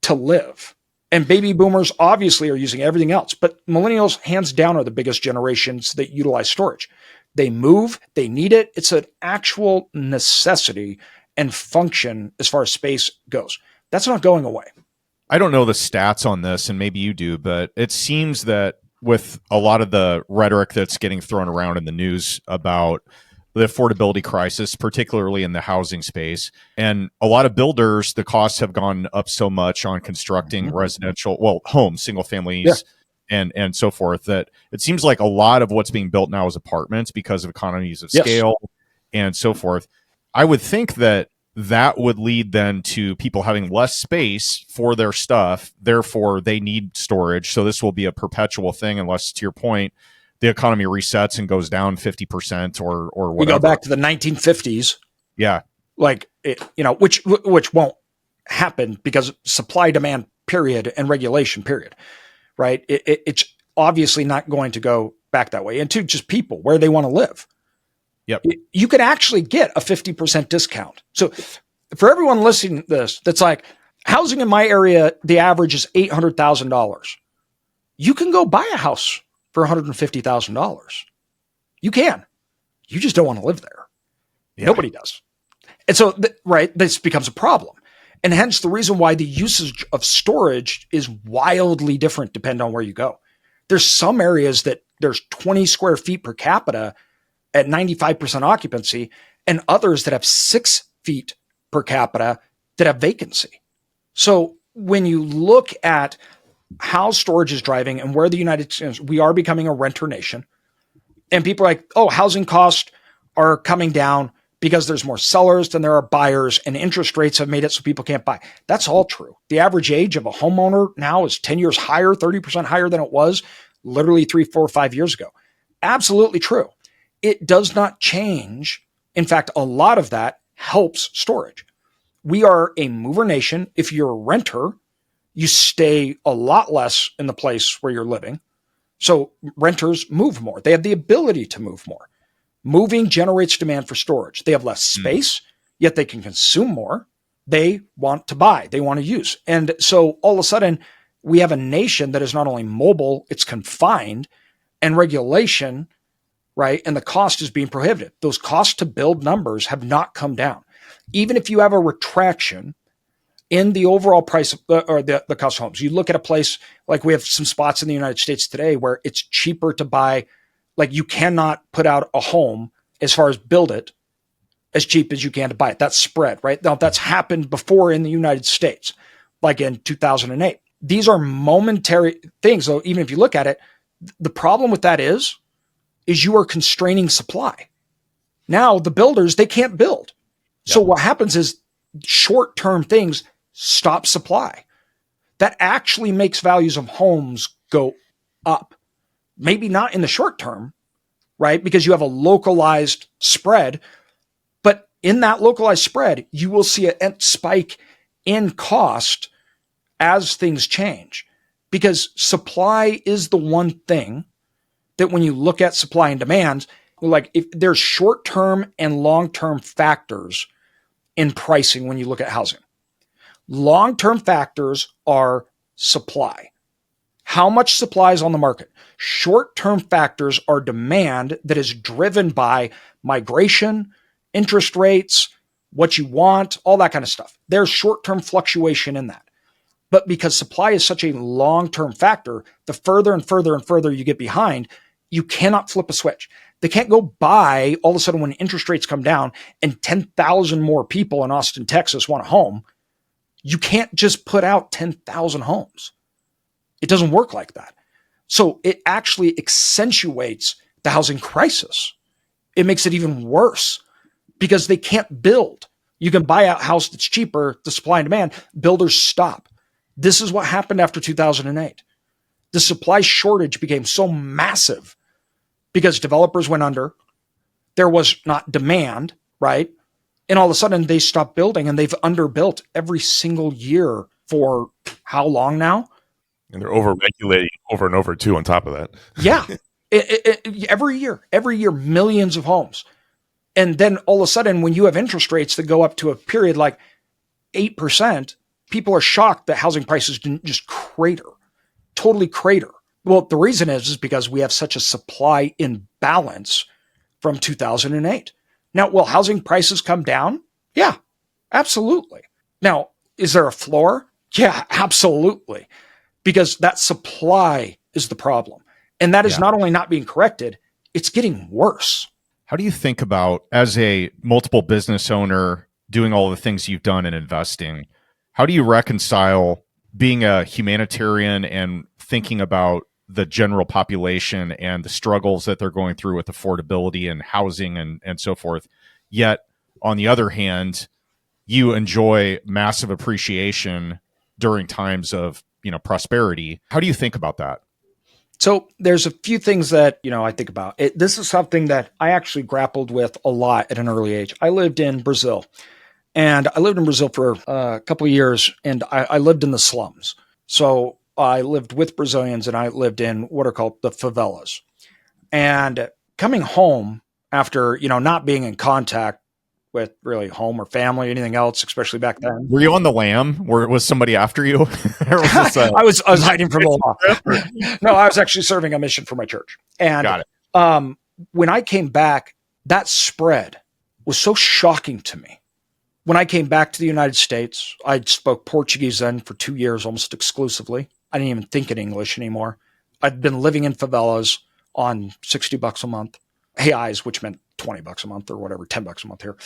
to live. And baby boomers obviously are using everything else, but millennials hands down are the biggest generations that utilize storage. They move, they need it. It's an actual necessity and function as far as space goes. That's not going away. I don't know the stats on this, and maybe you do, but it seems that with a lot of the rhetoric that's getting thrown around in the news about the affordability crisis, particularly in the housing space, and a lot of builders, the costs have gone up so much on constructing residential, homes, single families, and so forth, that it seems like a lot of what's being built now is apartments because of economies of scale and so forth. I would think that that would lead then to people having less space for their stuff. Therefore, they need storage. So this will be a perpetual thing unless, to your point, the economy resets and goes down 50% or whatever. We go back to the 1950s. Yeah. Like, which won't happen because supply demand period and regulation period, right? It's obviously not going to go back that way. And to just people where they want to live. Yep. You could actually get a 50% discount. So for everyone listening to this, that's like, housing in my area, the average is $800,000. You can go buy a house for $150,000. You can. You just don't want to live there. Yeah. Nobody does. And so, this becomes a problem. And hence the reason why the usage of storage is wildly different depending on where you go. There's some areas that there's 20 square feet per capita at 95% occupancy, and others that have 6 feet per capita that have vacancy. So when you look at how storage is driving and where the United States, we are becoming a renter nation. And people are like, oh, housing costs are coming down because there's more sellers than there are buyers, and interest rates have made it so people can't buy. That's all true. The average age of a homeowner now is 10 years higher, 30% higher than it was literally 3, 4, 5 years ago. Absolutely true. It does not change. In fact, a lot of that helps storage. We are a mover nation. If you're a renter, you stay a lot less in the place where you're living. So renters move more. They have the ability to move more. Moving generates demand for storage. They have less space, yet they can consume more. They want to buy. They want to use. And so all of a sudden, we have a nation that is not only mobile, it's confined, and regulation, right? And the cost is being prohibited. Those costs to build numbers have not come down. Even if you have a retraction in the overall price of the cost of homes, you look at a place like we have some spots in the United States today where it's cheaper to buy. Like, you cannot put out a home as far as build it as cheap as you can to buy it. That's spread, right? Now, that's happened before in the United States, like in 2008. These are momentary things. So even if you look at it, the problem with that is you are constraining supply. Now the builders, they can't build. Yep. So what happens is short-term things stop supply. That actually makes values of homes go up. Maybe not in the short term, right? Because you have a localized spread. But in that localized spread, you will see a spike in cost as things change. Because supply is the one thing that when you look at supply and demand, like, if there's short-term and long-term factors in pricing when you look at housing. Long-term factors are supply. How much supply is on the market? Short-term factors are demand that is driven by migration, interest rates, what you want, all that kind of stuff. There's short-term fluctuation in that. But because supply is such a long-term factor, the further and further and further you get behind, you cannot flip a switch. They can't go buy all of a sudden when interest rates come down and 10,000 more people in Austin, Texas want a home. You can't just put out 10,000 homes. It doesn't work like that. So it actually accentuates the housing crisis. It makes it even worse because they can't build. You can buy a house that's cheaper, the supply and demand, builders stop. This is what happened after 2008. The supply shortage became so massive because developers went under. There was not demand, right? And all of a sudden they stopped building and they've underbuilt every single year for how long now? And they're over-regulating over and over too on top of that. Yeah. Every year, millions of homes. And then all of a sudden, when you have interest rates that go up to a period like 8%, people are shocked that housing prices didn't just crater, totally crater. Well, the reason is because we have such a supply imbalance from 2008. Now, will housing prices come down? Yeah, absolutely. Now, is there a floor? Yeah, absolutely. Because that supply is the problem. And that is not only not being corrected, it's getting worse. How do you think about, as a multiple business owner, doing all the things you've done in investing, how do you reconcile being a humanitarian and thinking about the general population and the struggles that they're going through with affordability and housing and so forth? Yet, on the other hand, you enjoy massive appreciation during times of prosperity. How do you think about that? So there's a few things that, I think about. This is something that I actually grappled with a lot at an early age. I lived in Brazil, and I lived in Brazil for a couple of years, and I lived in the slums. So I lived with Brazilians, and I lived in what are called the favelas. And coming home after, not being in contact with really home or family or anything else, especially back then. Were you on the lam? Was somebody after you? Or was this I was hiding from the law. No, I was actually serving a mission for my church. And Got it. When I came back, that spread was so shocking to me. When I came back to the United States, I spoke Portuguese then for 2 years, almost exclusively. I didn't even think in English anymore. I'd been living in favelas on $60 a month, reais, which meant $20 a month or whatever, $10 a month here.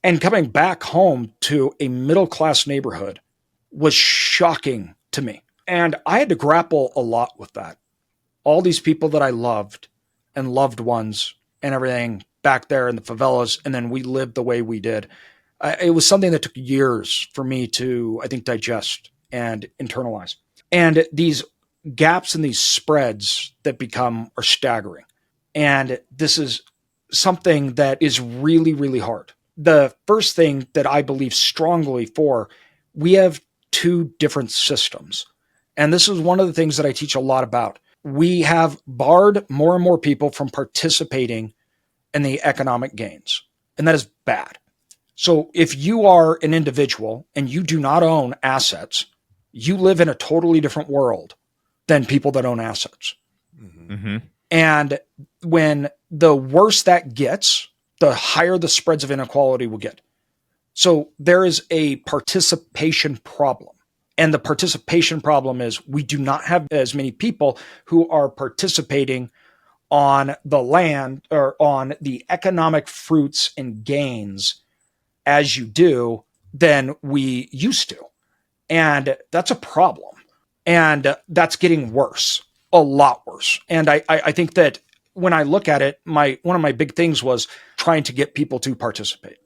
And coming back home to a middle-class neighborhood was shocking to me. And I had to grapple a lot with that. All these people that I loved and loved ones and everything back there in the favelas, and then we lived the way we did. It was something that took years for me to, I think, digest and internalize. And these gaps and these spreads that are staggering. And this is something that is really, really hard. The first thing that I believe strongly for, we have two different systems. And this is one of the things that I teach a lot about. We have barred more and more people from participating in the economic gains. And that is bad. So if you are an individual and you do not own assets, you live in a totally different world than people that own assets. Mm-hmm. And when the worse that gets, the higher the spreads of inequality will get. So there is a participation problem. And the participation problem is we do not have as many people who are participating on the land or on the economic fruits and gains as you do than we used to. And that's a problem. And that's getting worse. A lot worse. And I think that when I look at it, one of my big things was trying to get people to participate.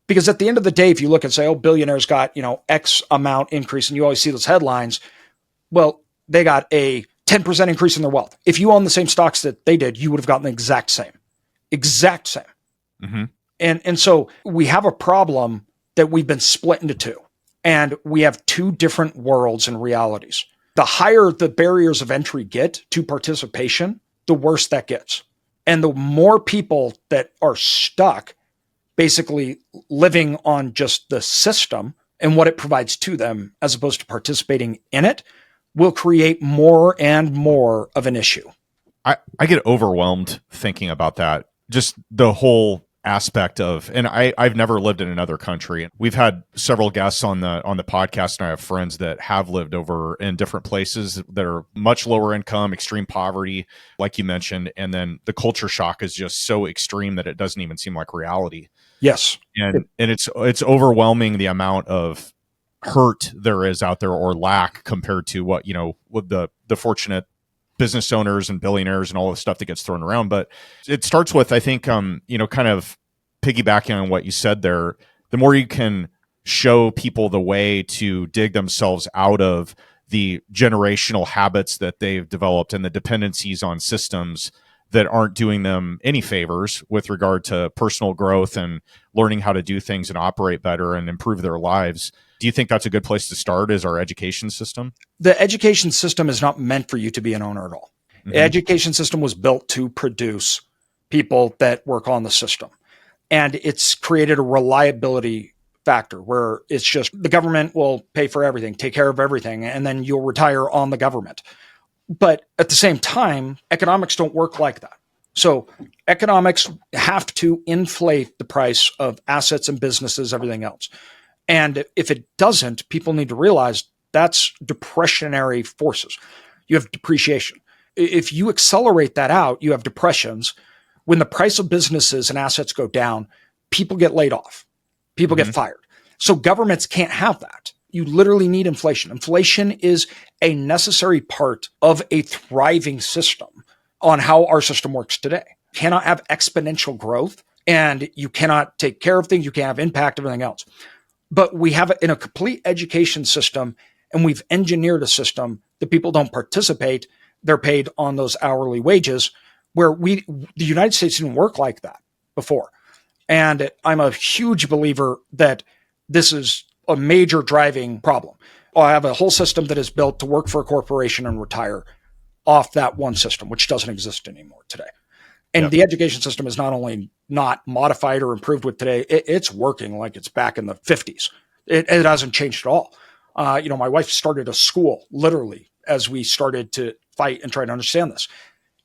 Because at the end of the day, if you look and say, oh, billionaires got, X amount increase, and you always see those headlines, well, they got a 10% increase in their wealth. If you own the same stocks that they did, you would have gotten the exact same. Mm-hmm. And so we have a problem that we've been split into two. And we have two different worlds and realities. The higher the barriers of entry get to participation, the worse that gets. And the more people that are stuck basically living on just the system and what it provides to them as opposed to participating in it will create more and more of an issue. I get overwhelmed thinking about that. Just the whole aspect of, and I've never lived in another country. We've had several guests on the podcast, and I have friends that have lived over in different places that are much lower income, extreme poverty, like you mentioned, and then the culture shock is just so extreme that it doesn't even seem like reality. Yes. And it's overwhelming the amount of hurt there is out there, or lack, compared to what, with the fortunate business owners and billionaires and all the stuff that gets thrown around. But it starts with, I think, kind of piggybacking on what you said there, the more you can show people the way to dig themselves out of the generational habits that they've developed and the dependencies on systems that aren't doing them any favors with regard to personal growth and learning how to do things and operate better and improve their lives. Do you think that's a good place to start, is our education system? The education system is not meant for you to be an owner at all. Mm-hmm. The education system was built to produce people that work on the system. And it's created a reliability factor where it's just the government will pay for everything, take care of everything, and then you'll retire on the government. But at the same time, economics don't work like that. So economics have to inflate the price of assets and businesses, everything else. And if it doesn't, people need to realize that's depressionary forces. You have depreciation. If you accelerate that out, you have depressions. When the price of businesses and assets go down, people get laid off. People get fired. So governments can't have that. You literally need inflation. Inflation is a necessary part of a thriving system on how our system works today. You cannot have exponential growth, and you cannot take care of things. You can't have impact, everything else. But we have it in a complete education system, and we've engineered a system that people don't participate. They're paid on those hourly wages, where the United States didn't work like that before. And I'm a huge believer that this is a major driving problem. I have a whole system that is built to work for a corporation and retire off that one system, which doesn't exist anymore today. And the education system is not only not modified or improved with today, it's working like it's back in the 50s. It hasn't changed at all. My wife started a school literally as we started to fight and try to understand this.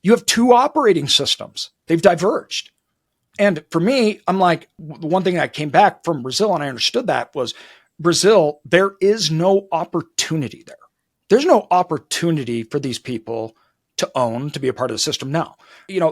You have two operating systems. They've diverged. And for me, I'm like, the one thing I came back from Brazil and I understood that was Brazil, there is no opportunity there. There's no opportunity for these people to be a part of the system now.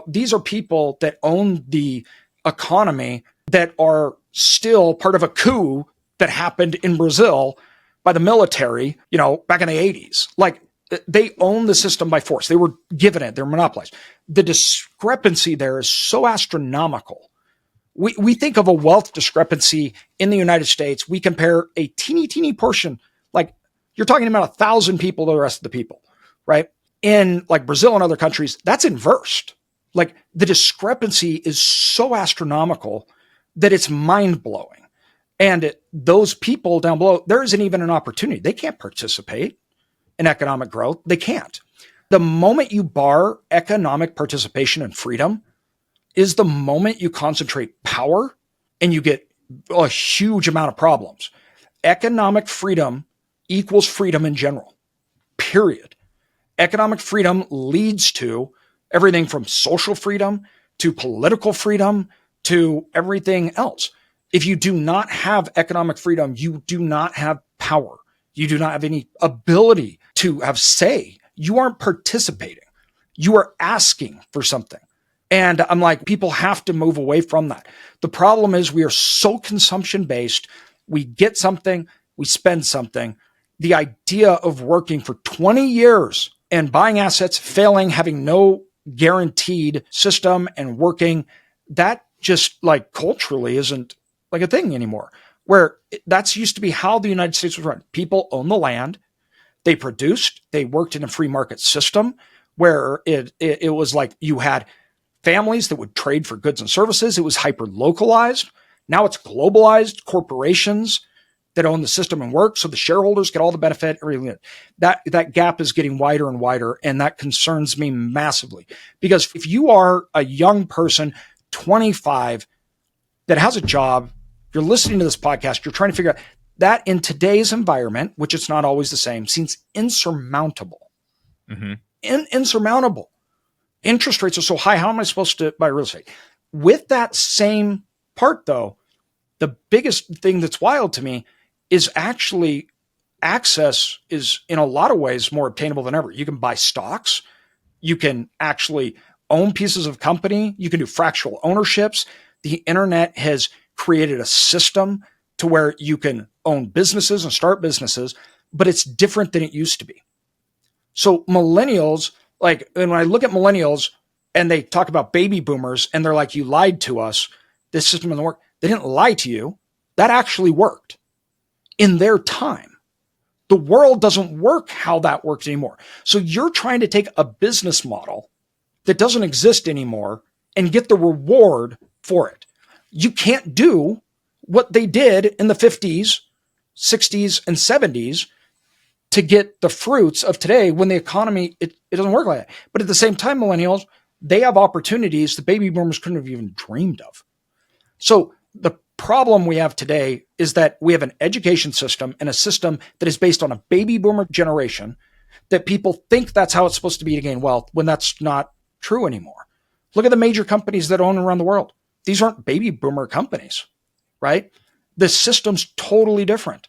These are people that own the economy that are still part of a coup that happened in Brazil by the military, back in the 80s. Like, they own the system by force. They were given it. They're monopolized. The discrepancy there is so astronomical. We think of a wealth discrepancy in the United States. We compare a teeny portion, like you're talking about 1,000 people to the rest of the people, right? In like Brazil and other countries, that's inversed. Like, the discrepancy is so astronomical that it's mind-blowing. And those people down below, there isn't even an opportunity. They can't participate in economic growth. They can't. The moment you bar economic participation and freedom is the moment you concentrate power and you get a huge amount of problems. Economic freedom equals freedom in general, period. Economic freedom leads to everything from social freedom to political freedom to everything else. If you do not have economic freedom, you do not have power. You do not have any ability to have say. You aren't participating. You are asking for something. And I'm like, people have to move away from that. The problem is we are so consumption-based. We get something, we spend something. The idea of working for 20 years and buying assets, failing, having no guaranteed system and working, that just like culturally isn't like a thing anymore. Where that's used to be how the United States was run. People own the land. They produced. They worked in a free market system where it was like you had families that would trade for goods and services. It was hyper localized. Now it's globalized. Corporations that own the system and work, so the shareholders get all the benefit. Everything. That gap is getting wider and wider, and that concerns me massively. Because if you are a young person, 25, that has a job, you're listening to this podcast, you're trying to figure out, That in today's environment, which it's not always the same, seems insurmountable. Mm-hmm. Insurmountable. Interest rates are so high. How am I supposed to buy real estate? With that same part, though, the biggest thing that's wild to me is actually access is in a lot of ways more obtainable than ever. You can buy stocks. You can actually own pieces of company. You can do fractional ownerships. The internet has created a system to where you can own businesses and start businesses, but it's different than it used to be. So millennials, like when I look at millennials and they talk about baby boomers and they're like, you lied to us. This system doesn't work. They didn't lie to you. That actually worked in their time. The world doesn't work how that works anymore. So you're trying to take a business model that doesn't exist anymore and get the reward for it. You can't do what they did in the 50s, 60s, and 70s to get the fruits of today when the economy, it doesn't work like that. But at the same time, millennials, they have opportunities the baby boomers couldn't have even dreamed of. So the problem we have today is that we have an education system and a system that is based on a baby boomer generation that people think that's how it's supposed to be to gain wealth when that's not true anymore. Look at the major companies that own around the world. These aren't baby boomer companies, right? The system's totally different.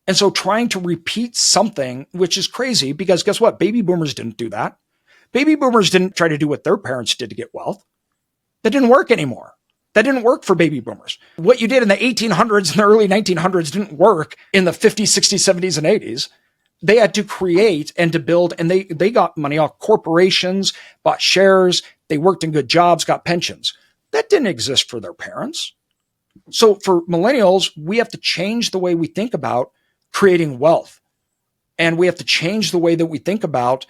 And so trying to repeat something, which is crazy because guess what? Baby boomers didn't do that. Baby boomers didn't try to do what their parents did to get wealth. That didn't work anymore. That didn't work for baby boomers. What you did in the 1800s and the early 1900s didn't work in the 50s, 60s, 70s, and 80s. They had to create and to build, and they got money off corporations, bought shares, they worked in good jobs, got pensions. That didn't exist for their parents. So for millennials, we have to change the way we think about creating wealth. And we have to change the way that we think about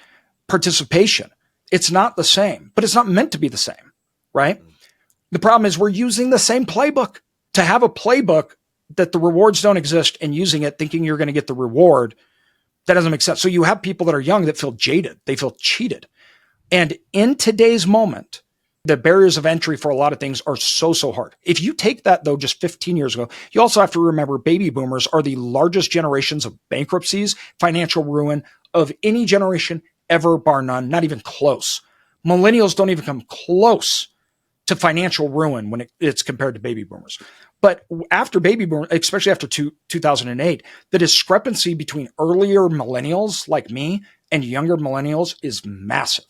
participation. It's not the same, but it's not meant to be the same, right? The problem is we're using the same playbook. To have a playbook that the rewards don't exist and using it thinking you're going to get the reward, that doesn't make sense. So you have people that are young that feel jaded. They feel cheated. And in today's moment, the barriers of entry for a lot of things are so hard. If you take that, though, just 15 years ago, you also have to remember baby boomers are the largest generations of bankruptcies, financial ruin of any generation ever, bar none, not even close. Millennials don't even come close to financial ruin when it's compared to baby boomers. But after baby boomers, especially after 2008, the discrepancy between earlier millennials like me and younger millennials is massive.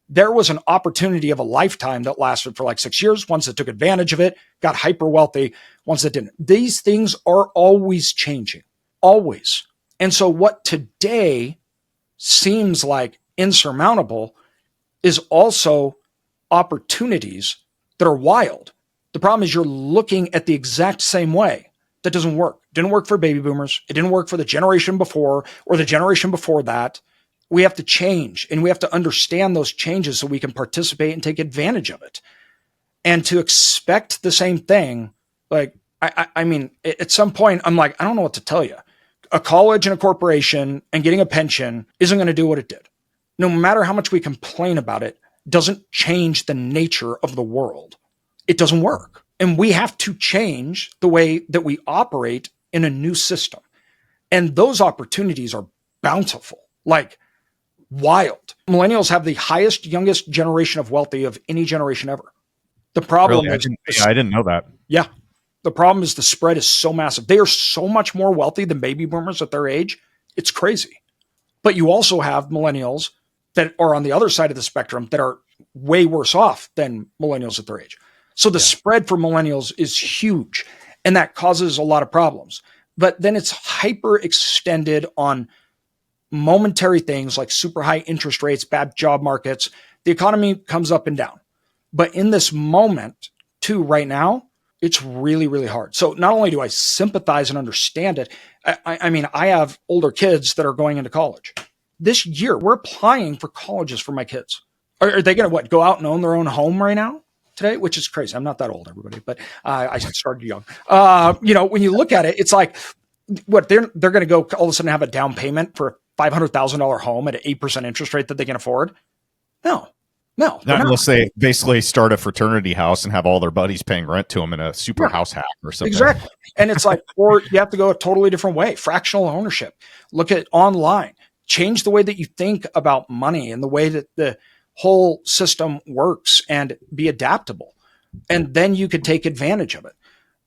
There was an opportunity of a lifetime that lasted for like 6 years. Ones that took advantage of it, got hyper wealthy, ones that didn't. These things are always changing, always. And so what today seems like insurmountable is also opportunities that are wild. The problem is you're looking at the exact same way. That doesn't work. It didn't work for baby boomers. It didn't work for the generation before or the generation before that. We have to change and we have to understand those changes so we can participate and take advantage of it. And to expect the same thing, like, I mean, at some point, I'm like, I don't know what to tell you. A college and a corporation and getting a pension isn't going to do what it did. No matter how much we complain about it, doesn't change the nature of the world. It doesn't work. And we have to change the way that we operate in a new system. And those opportunities are bountiful, like wild. Millennials have the highest, youngest generation of wealthy of any generation ever. The problem Really? I didn't know that. Yeah. The problem is the spread is so massive. They are so much more wealthy than baby boomers at their age. It's crazy. But you also have millennials that are on the other side of the spectrum that are way worse off than millennials at their age. So the spread for millennials is huge, and that causes a lot of problems. But then it's hyper extended on momentary things like super high interest rates, bad job markets. The economy comes up and down. But in this moment, too, right now, it's really, really hard. So not only do I sympathize and understand it, I mean, I have older kids that are going into college. This year, we're applying for colleges for my kids. Are they going to go out and own their own home right now today? Which is crazy. I'm not that old, everybody, but I started young. When you look at it, it's like, what they're going to go all of a sudden have a down payment for a $500,000 home at an 8% interest rate that they can afford? No, No, Not unless they basically start a fraternity house and have all their buddies paying rent to them in a super house hack or something. Exactly. And it's like, or you have to go a totally different way. Fractional ownership. Look at online. Change the way that you think about money and the way that the whole system works and be adaptable. And then you could take advantage of it.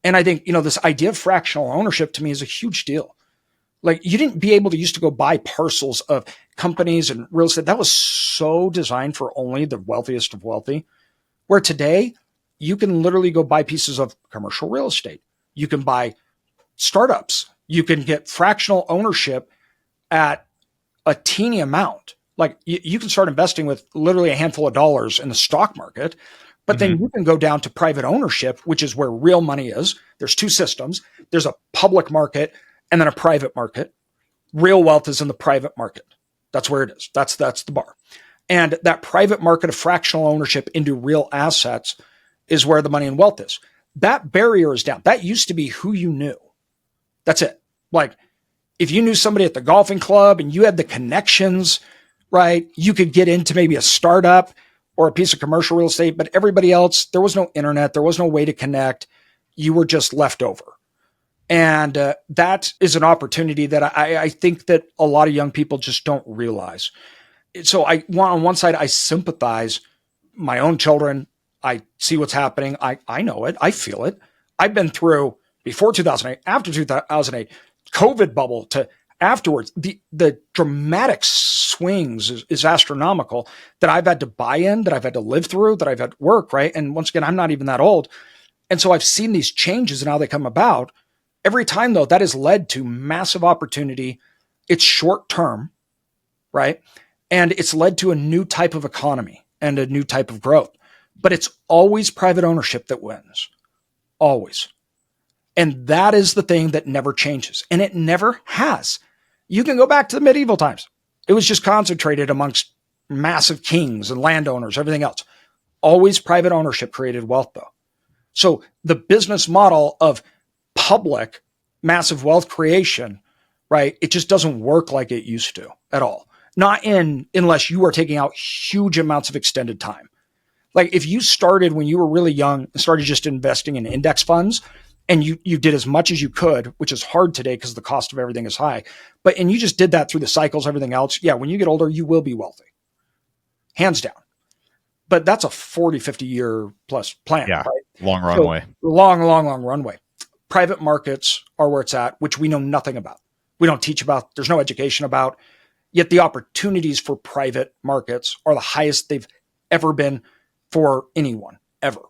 And I think, this idea of fractional ownership to me is a huge deal. Like, you didn't be able to used to go buy parcels of companies and real estate. That was so designed for only the wealthiest of wealthy, where today you can literally go buy pieces of commercial real estate. You can buy startups. You can get fractional ownership at a teeny amount. Like, you can start investing with literally a handful of dollars in the stock market, but then you can go down to private ownership, which is where real money is. There's two systems. There's a public market and then a private market. Real wealth is in the private market. That's where it is. That's the bar. And that private market of fractional ownership into real assets is where the money and wealth is. That barrier is down. That used to be who you knew. That's it. Like, if you knew somebody at the golfing club and you had the connections, right, you could get into maybe a startup or a piece of commercial real estate, but everybody else, there was no internet. There was no way to connect. You were just left over. And that is an opportunity that I think that a lot of young people just don't realize. So on one side, I sympathize my own children. I see what's happening. I know it. I feel it. I've been through before 2008, after 2008, COVID bubble to afterwards. The dramatic swings is astronomical that I've had to buy in, that I've had to live through, that I've had to work, right? And once again, I'm not even that old. And so I've seen these changes and how they come about. Every time, though, that has led to massive opportunity. It's short term, right? And it's led to a new type of economy and a new type of growth. But it's always private ownership that wins. Always. And that is the thing that never changes. And it never has. You can go back to the medieval times. It was just concentrated amongst massive kings and landowners, everything else. Always private ownership created wealth, though. So the business model of public massive wealth creation, right? It just doesn't work like it used to at all. Not unless you are taking out huge amounts of extended time. Like, if you started when you were really young and started just investing in index funds and you did as much as you could, which is hard today because the cost of everything is high, and you just did that through the cycles, everything else. Yeah. When you get older, you will be wealthy. Hands down. But that's a 40, 50 year plus plan. Yeah. Right? Long runway. So, long runway. Private markets are where it's at, which we know nothing about. We don't teach about, there's no education about, yet the opportunities for private markets are the highest they've ever been for anyone, ever.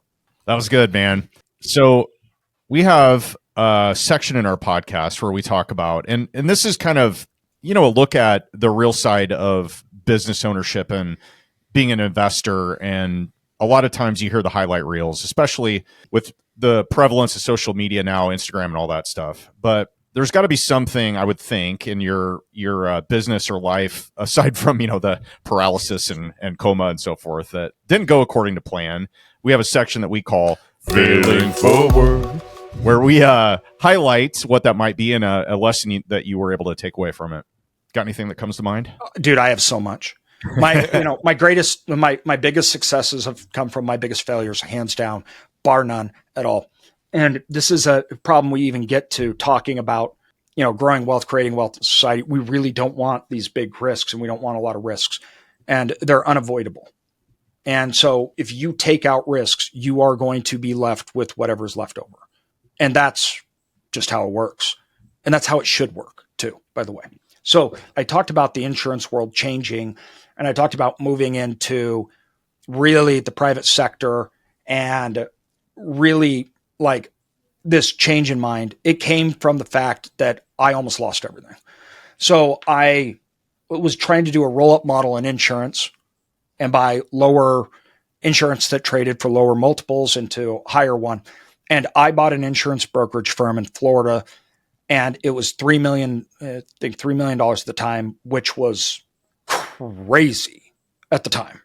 That was good, man. So we have a section in our podcast where we talk about, and this is kind of, a look at the real side of business ownership and being an investor. And a lot of times you hear the highlight reels, especially with the prevalence of social media now, Instagram and all that stuff. But there's got to be something, I would think, in your business or life, aside from, the paralysis and coma and so forth, that didn't go according to plan. We have a section that we call Failing Forward, where we highlight what that might be and a lesson that you were able to take away from it. Got anything that comes to mind? Dude, I have so much. My biggest successes have come from my biggest failures, hands down, bar none at all. And this is a problem we even get to talking about, growing wealth, creating wealth in society. We really don't want these big risks, and we don't want a lot of risks, and they're unavoidable. And so if you take out risks, you are going to be left with whatever's left over. And that's just how it works. And that's how it should work too, by the way. So I talked about the insurance world changing, and I talked about moving into really the private sector and really like this change in mind. It came from the fact that I almost lost everything. So I was trying to do a roll-up model in insurance and buy lower insurance that traded for lower multiples into higher one. And I bought an insurance brokerage firm in Florida, and it was $3 million at the time, which was crazy at the time.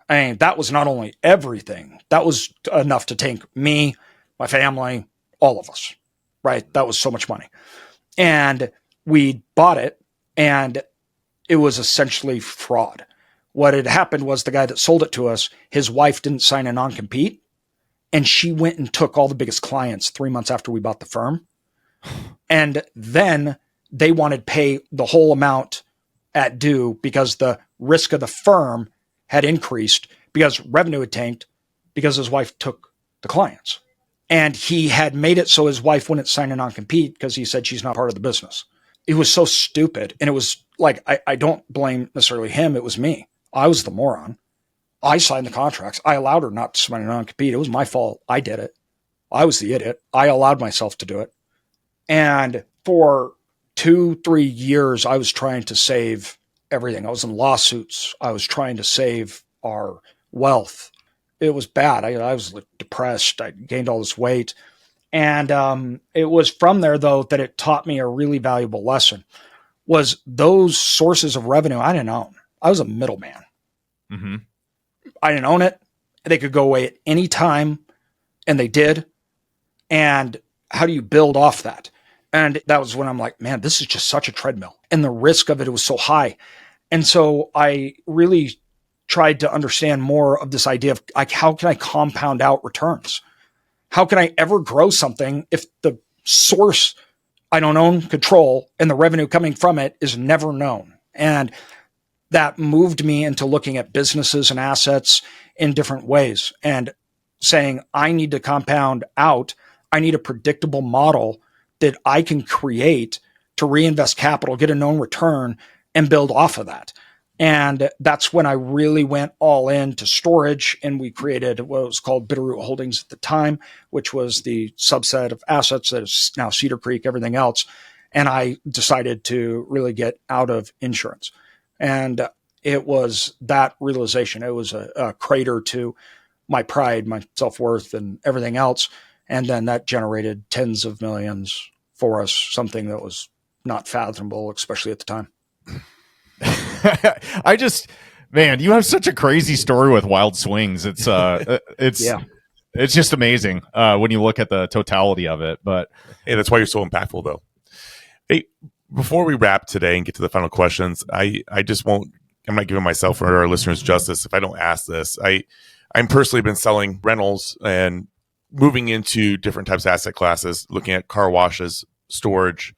I mean, that was not only everything, that was enough to take me, my family, all of us, right? That was so much money. And we bought it, and it was essentially fraud. What had happened was the guy that sold it to us, his wife didn't sign a non-compete, and she went and took all the biggest clients 3 months after we bought the firm. And then they wanted to pay the whole amount at due because the risk of the firm had increased because revenue had tanked because his wife took the clients. And he had made it so his wife wouldn't sign a non-compete because he said she's not part of the business. It was so stupid. And it was like, I don't blame necessarily him. It was me. I was the moron. I signed the contracts. I allowed her not to sign a non-compete. It was my fault. I did it. I was the idiot. I allowed myself to do it. And for 2-3 years, I was trying to save everything. I was in lawsuits. I was trying to save our wealth. It was bad. I was depressed. I gained all this weight. And it was from there, though, that it taught me a really valuable lesson, was those sources of revenue I didn't own. I was a middleman. Mm-hmm. I didn't own it. They could go away at any time, and they did. And how do you build off that? And that was when I'm like, man, this is just such a treadmill. And the risk of it was so high. And so I really tried to understand more of this idea of like, how can I compound out returns? How can I ever grow something if the source I don't own control and the revenue coming from it is never known? And that moved me into looking at businesses and assets in different ways and saying, I need to compound out. I need a predictable model that I can create to reinvest capital, get a known return, and build off of that. And that's when I really went all into storage, and we created what was called Bitterroot Holdings at the time, which was the subset of assets that is now Cedar Creek, everything else. And I decided to really get out of insurance. And it was that realization. It was a crater to my pride, my self-worth, and everything else. And then that generated tens of millions for us, something that was not fathomable, especially at the time. Man, you have such a crazy story with wild swings. It's just amazing when you look at the totality of it. But hey, that's why you're so impactful, though. Hey, before we wrap today and get to the final questions, I'm not giving myself or our listeners justice if I don't ask this. I'm personally been selling rentals and moving into different types of asset classes, looking at car washes, storage,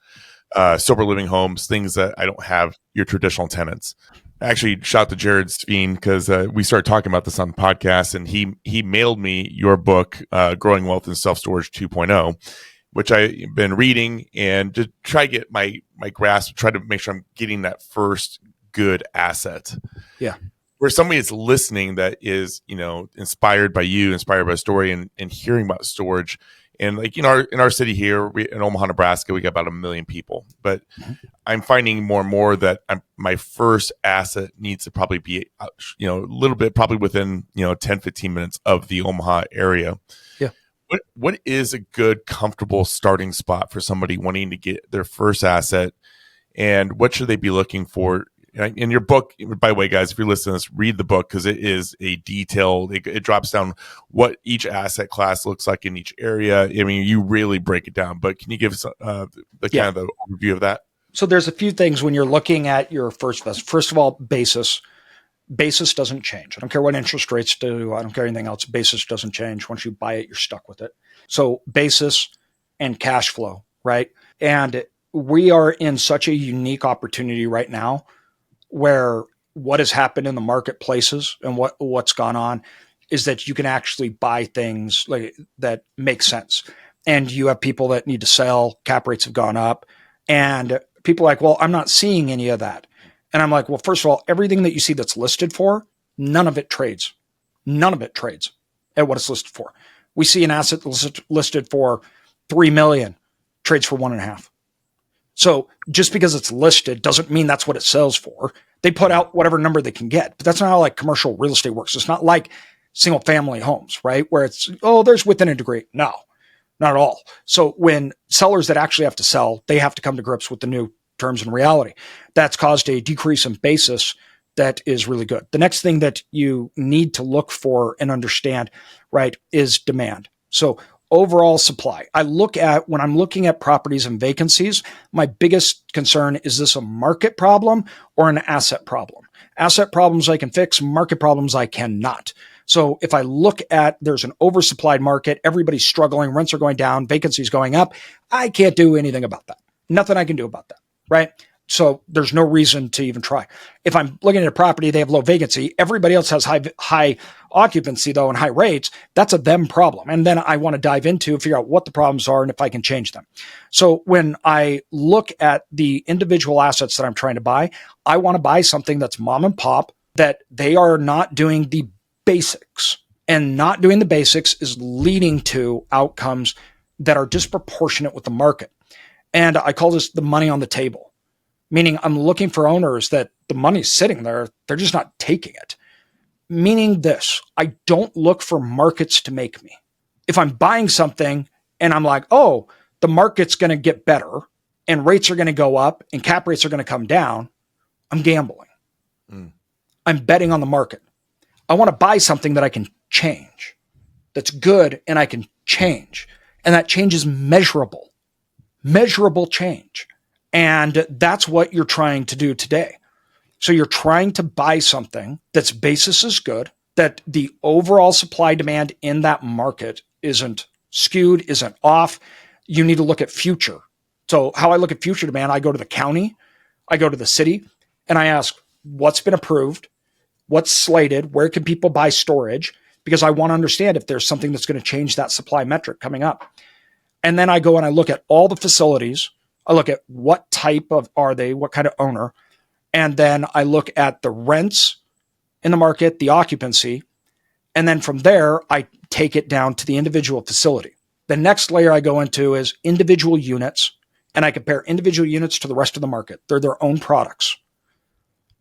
sober living homes, things that I don't have your traditional tenants. Actually, shout out to Jared Sveen because we started talking about this on the podcast, and he mailed me your book, Growing Wealth in Self-Storage 2.0, which I've been reading and to try to get my grasp, try to make sure I'm getting that first good asset. Yeah. Where somebody is listening that is, inspired by you, inspired by a story and hearing about storage. And like, in our city here, in Omaha, Nebraska, we got about 1 million people. But I'm finding more and more that my first asset needs to probably be, a little bit probably within, 10, 15 minutes of the Omaha area. Yeah. What is a good, comfortable starting spot for somebody wanting to get their first asset? And what should they be looking for? In your book, by the way, guys, if you're listening to this, read the book because it is a detailed, it drops down what each asset class looks like in each area. I mean, you really break it down, but can you give us kind of the overview of that? So there's a few things when you're looking at your first investment. First of all, basis. Basis doesn't change. I don't care what interest rates do. I don't care anything else. Basis doesn't change. Once you buy it, you're stuck with it. So basis and cash flow, right? And we are in such a unique opportunity right now where what has happened in the marketplaces and what's gone on is that you can actually buy things like that make sense. And you have people that need to sell, cap rates have gone up, and people are like, well, I'm not seeing any of that. And I'm like, well, first of all, everything that you see that's listed for, none of it trades. None of it trades at what it's listed for. We see an asset listed for $3 million, trades for 1.5. So just because it's listed doesn't mean that's what it sells for. They put out whatever number they can get, but that's not how like commercial real estate works. It's not like single family homes, right? Where it's, there's within a degree. No, not at all. So when sellers that actually have to sell, they have to come to grips with the new terms and reality. That's caused a decrease in basis that is really good. The next thing that you need to look for and understand, right, is demand. So overall supply. When I'm looking at properties and vacancies, my biggest concern is this a market problem or an asset problem? Asset problems I can fix, market problems I cannot. So if I look at there's an oversupplied market, everybody's struggling, rents are going down, vacancies going up, I can't do anything about that. Nothing I can do about that, right? So there's no reason to even try. If I'm looking at a property, they have low vacancy. Everybody else has high occupancy though and high rates. That's a them problem. And then I want to dive into figure out what the problems are and if I can change them. So when I look at the individual assets that I'm trying to buy, I want to buy something that's mom and pop, that they are not doing the basics. And not doing the basics is leading to outcomes that are disproportionate with the market. And I call this the money on the table. Meaning I'm looking for owners that the money's sitting there, they're just not taking it. Meaning this, I don't look for markets to make me. If I'm buying something and I'm like, oh, the market's going to get better and rates are going to go up and cap rates are going to come down, I'm gambling. I'm betting on the market. I want to buy something that I can change, that's good and I can change. And that change is measurable change. And that's what you're trying to do today. So you're trying to buy something that's basis is good, that the overall supply demand in that market isn't skewed, isn't off. You need to look at future. So how I look at future demand, I go to the county, I go to the city, and I ask what's been approved, what's slated, where can people buy storage? Because I want to understand if there's something that's going to change that supply metric coming up. And then I go and I look at all the facilities. I look at what type of are they, what kind of owner, and then I look at the rents in the market, the occupancy, and then from there, I take it down to the individual facility. The next layer I go into is individual units, and I compare individual units to the rest of the market. They're their own products.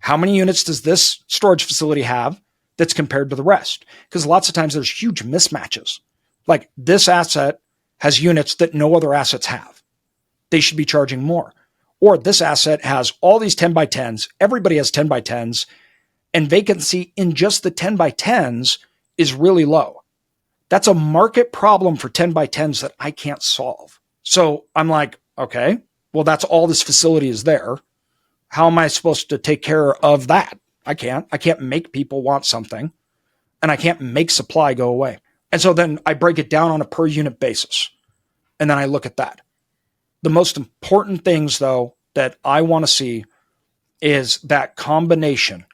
How many units does this storage facility have that's compared to the rest? Because lots of times there's huge mismatches. Like this asset has units that no other assets have. They should be charging more. Or this asset has all these 10 by 10s. Everybody has 10 by 10s. And vacancy in just the 10 by 10s is really low. That's a market problem for 10 by 10s that I can't solve. So I'm like, okay, well, that's all this facility is there. How am I supposed to take care of that? I can't make people want something, and I can't make supply go away. And so then I break it down on a per unit basis. And then I look at that. The most important things, though, that I want to see is that combination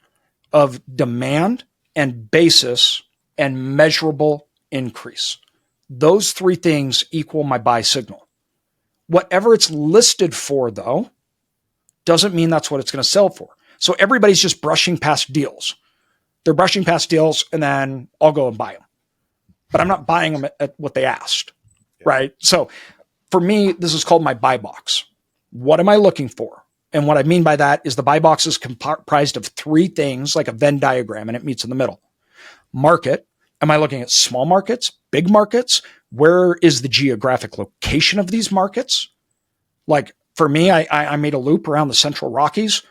of demand and basis and measurable increase. Those three things equal my buy signal. Whatever it's listed for, though, doesn't mean that's what it's going to sell for. So everybody's just brushing past deals. They're brushing past deals, and then I'll go and buy them. But I'm not buying them at what they asked, right? So for me, this is called my buy box. What am I looking for? And what I mean by that is the buy box is comprised of three things, like a Venn diagram, and it meets in the middle. Market. Am I looking at small markets, big markets? Where is the geographic location of these markets? Like for me, I made a loop around the Central Rockies.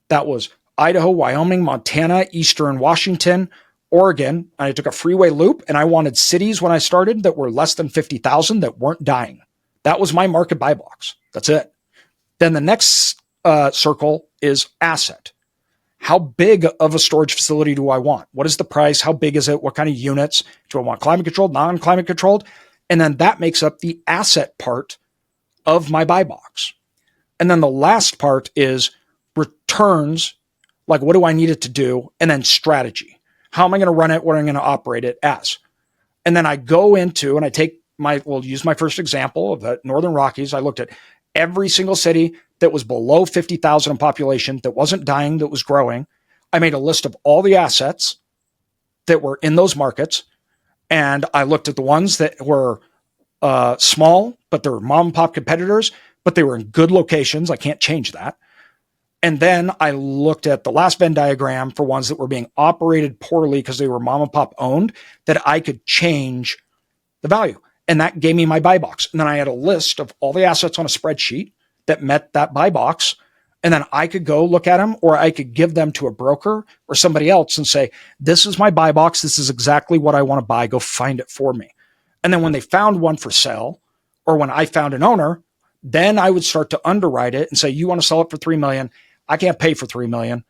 That was Idaho, Wyoming, Montana, Eastern Washington, Oregon. And I took a freeway loop, and I wanted cities when I started that were less than 50,000 that weren't dying. That was my market buy box. That's it. Then the next circle is asset. How big of a storage facility do I want? What is the price? How big is it? What kind of units? Do I want climate controlled, non-climate controlled? And then that makes up the asset part of my buy box. And then the last part is returns. Like, what do I need it to do? And then strategy. How am I going to run it? What am I going to operate it as? And then I go into, and I take we'll use my first example of the Northern Rockies. I looked at every single city that was below 50,000 in population, that wasn't dying, that was growing. I made a list of all the assets that were in those markets. And I looked at the ones that were small, but they were mom and pop competitors, but they were in good locations. I can't change that. And then I looked at the last Venn diagram for ones that were being operated poorly because they were mom and pop owned, that I could change the value. And that gave me my buy box. And then I had a list of all the assets on a spreadsheet that met that buy box. And then I could go look at them, or I could give them to a broker or somebody else and say, this is my buy box. This is exactly what I want to buy. Go find it for me. And then when they found one for sale, or when I found an owner, then I would start to underwrite it and say, you want to sell it for $3 million. I can't pay for $3 million.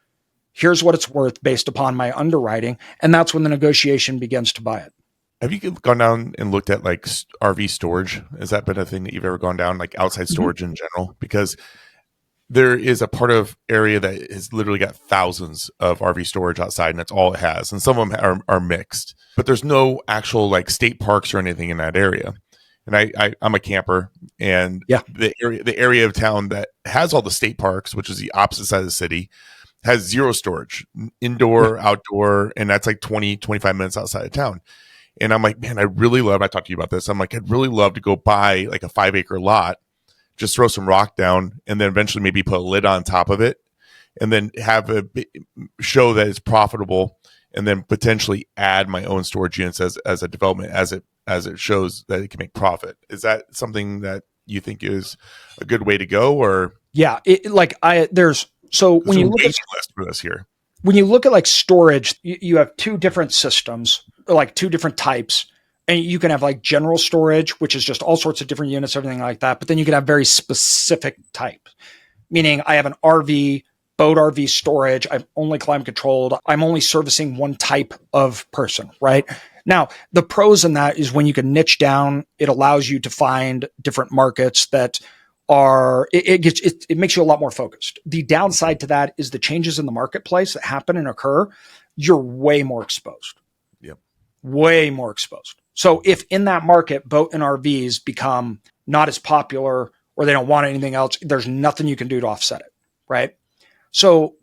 Here's what it's worth based upon my underwriting. And that's when the negotiation begins to buy it. Have you gone down and looked at like RV storage? Has that been a thing that you've ever gone down, like outside storage in general? Because there is a part of area that has literally got thousands of RV storage outside, and that's all it has. And some of them are mixed, but there's no actual like state parks or anything in that area. And I'm a camper, and the area of town that has all the state parks, which is the opposite side of the city, has zero storage, indoor, outdoor, and that's like 20, 25 minutes outside of town. And I'm like, man, I talked to you about this. I'm like, I'd really love to go buy like a 5-acre lot, just throw some rock down, and then eventually maybe put a lid on top of it, and then have show that it's profitable, and then potentially add my own storage units as a development as it shows that it can make profit. Is that something that you think is a good way to go? Or when you look at list for this here, when you look at like storage, you have two different systems, like two different types. And you can have like general storage, which is just all sorts of different units, everything like that. But then you can have very specific type, meaning I have an RV, boat RV storage. I'm only climate controlled. I'm only servicing one type of person, right? Now, the pros in that is when you can niche down, it allows you to find different markets that are, it makes you a lot more focused. The downside to that is the changes in the marketplace that happen and occur. You're way more exposed. Yep. Way more exposed. So if in that market, boat and RVs become not as popular or they don't want anything else, there's nothing you can do to offset it, right? So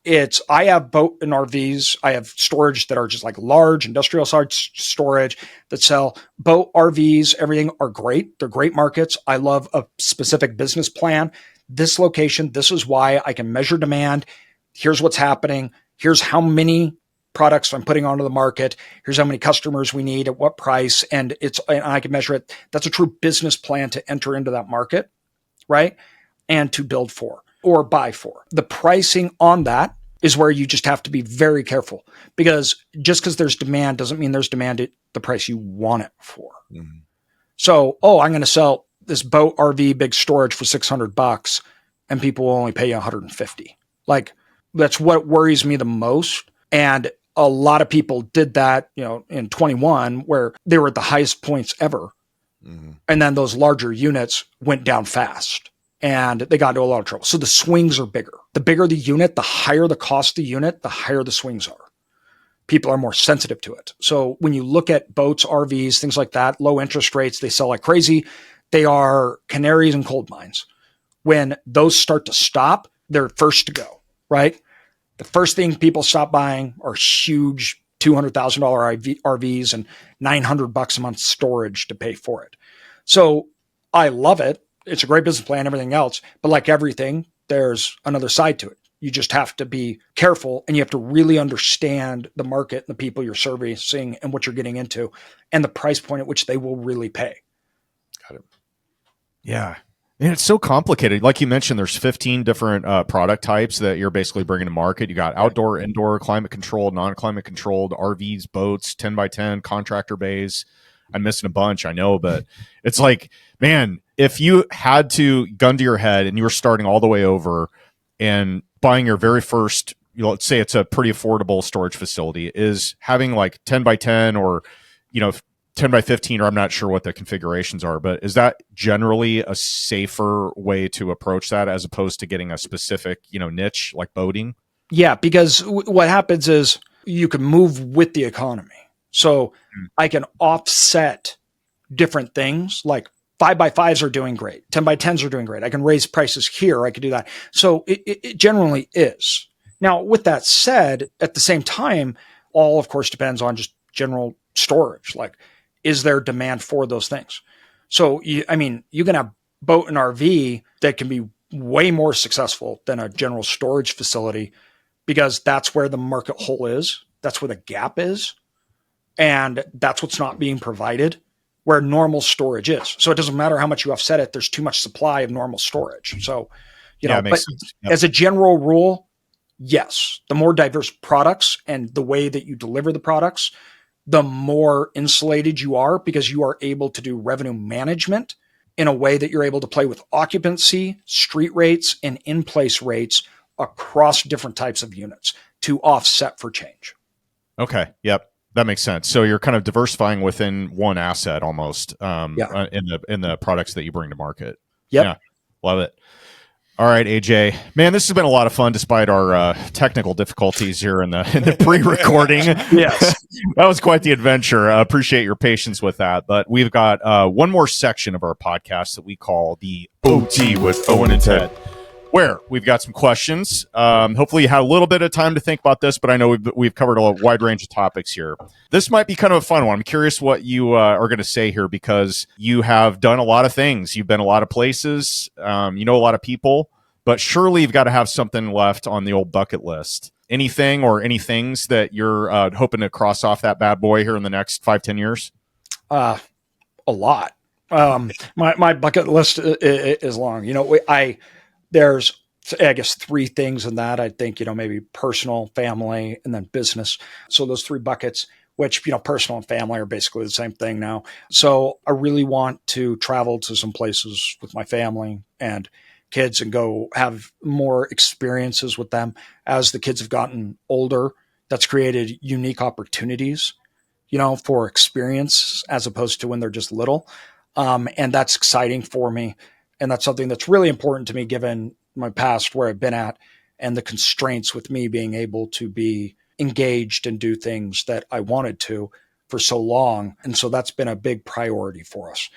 I have boat and RVs. I have storage that are just like large industrial size storage that sell. Boat, RVs, everything are great. They're great markets. I love a specific business plan. This location, this is why I can measure demand. Here's what's happening. Here's how many products I'm putting onto the market. Here's how many customers we need at what price. And I can measure it. That's a true business plan to enter into that market, right? And to build for or buy for. The pricing on that is where you just have to be very careful, because just because there's demand doesn't mean there's demand at the price you want it for. Mm-hmm. So, I'm going to sell this boat RV big storage for $600 and people will only pay you $150. Like, that's what worries me the most. And a lot of people did that, in 21, where they were at the highest points ever. Mm-hmm. And then those larger units went down fast and they got into a lot of trouble. So the swings are bigger. The bigger the unit, the higher the cost of the unit, the higher the swings are. People are more sensitive to it. So when you look at boats, RVs, things like that, low interest rates, they sell like crazy. They are canaries in coal mines. When those start to stop, they're first to go, right? The first thing people stop buying are huge $200,000 RVs and $900 a month storage to pay for it. So I love it. It's a great business plan, everything else. But like everything, there's another side to it. You just have to be careful and you have to really understand the market and the people you're servicing and what you're getting into and the price point at which they will really pay. Got it. Yeah. And it's so complicated. Like you mentioned, there's 15 different product types that you're basically bringing to market. You got outdoor, indoor, climate controlled, non-climate controlled, RVs, boats, 10 by 10, contractor bays. I'm missing a bunch, I know, but it's like, man, if you had to gun to your head and you were starting all the way over and buying your very first, let's say it's a pretty affordable storage facility, is having like 10 by 10 or, 10 by 15, or I'm not sure what the configurations are, but is that generally a safer way to approach that as opposed to getting a specific, niche like boating? Yeah, because what happens is you can move with the economy. So I can offset different things, like 5x5s are doing great. 10 by 10s are doing great. I can raise prices here. I can do that. So it generally is. Now, with that said, at the same time, all of course depends on just general storage. Like, is there demand for those things? So, you can have boat and RV that can be way more successful than a general storage facility because that's where the market hole is. That's where the gap is. And that's what's not being provided where normal storage is. So it doesn't matter how much you offset it. There's too much supply of normal storage. So, but as a general rule, yes, the more diverse products and the way that you deliver the products, the more insulated you are because you are able to do revenue management in a way that you're able to play with occupancy, street rates, and in-place rates across different types of units. to offset for change. Okay. Yep. That makes sense. So you're kind of diversifying within one asset almost in the products that you bring to market. Yep. Yeah. Love it. All right, AJ. Man, this has been a lot of fun despite our technical difficulties here in the pre-recording. Yes. That was quite the adventure. Appreciate your patience with that. But we've got one more section of our podcast that we call the OT with Owen and Ted, where we've got some questions. Hopefully you had a little bit of time to think about this, but I know we've covered a wide range of topics here. This might be kind of a fun one. I'm curious what you are going to say here, because you have done a lot of things. You've been a lot of places. You know a lot of people, but surely you've got to have something left on the old bucket list. Anything or any things that you're hoping to cross off that bad boy here in the next 5-10 years? A lot. My bucket list is long. There's, I guess, 3 things in that. I think, maybe personal, family, and then business. So those 3 buckets, which, personal and family are basically the same thing now. So I really want to travel to some places with my family and kids and go have more experiences with them. As the kids have gotten older, that's created unique opportunities, for experience as opposed to when they're just little. And that's exciting for me. And that's something that's really important to me, given my past, where I've been at, and the constraints with me being able to be engaged and do things that I wanted to for so long. And so that's been a big priority for us.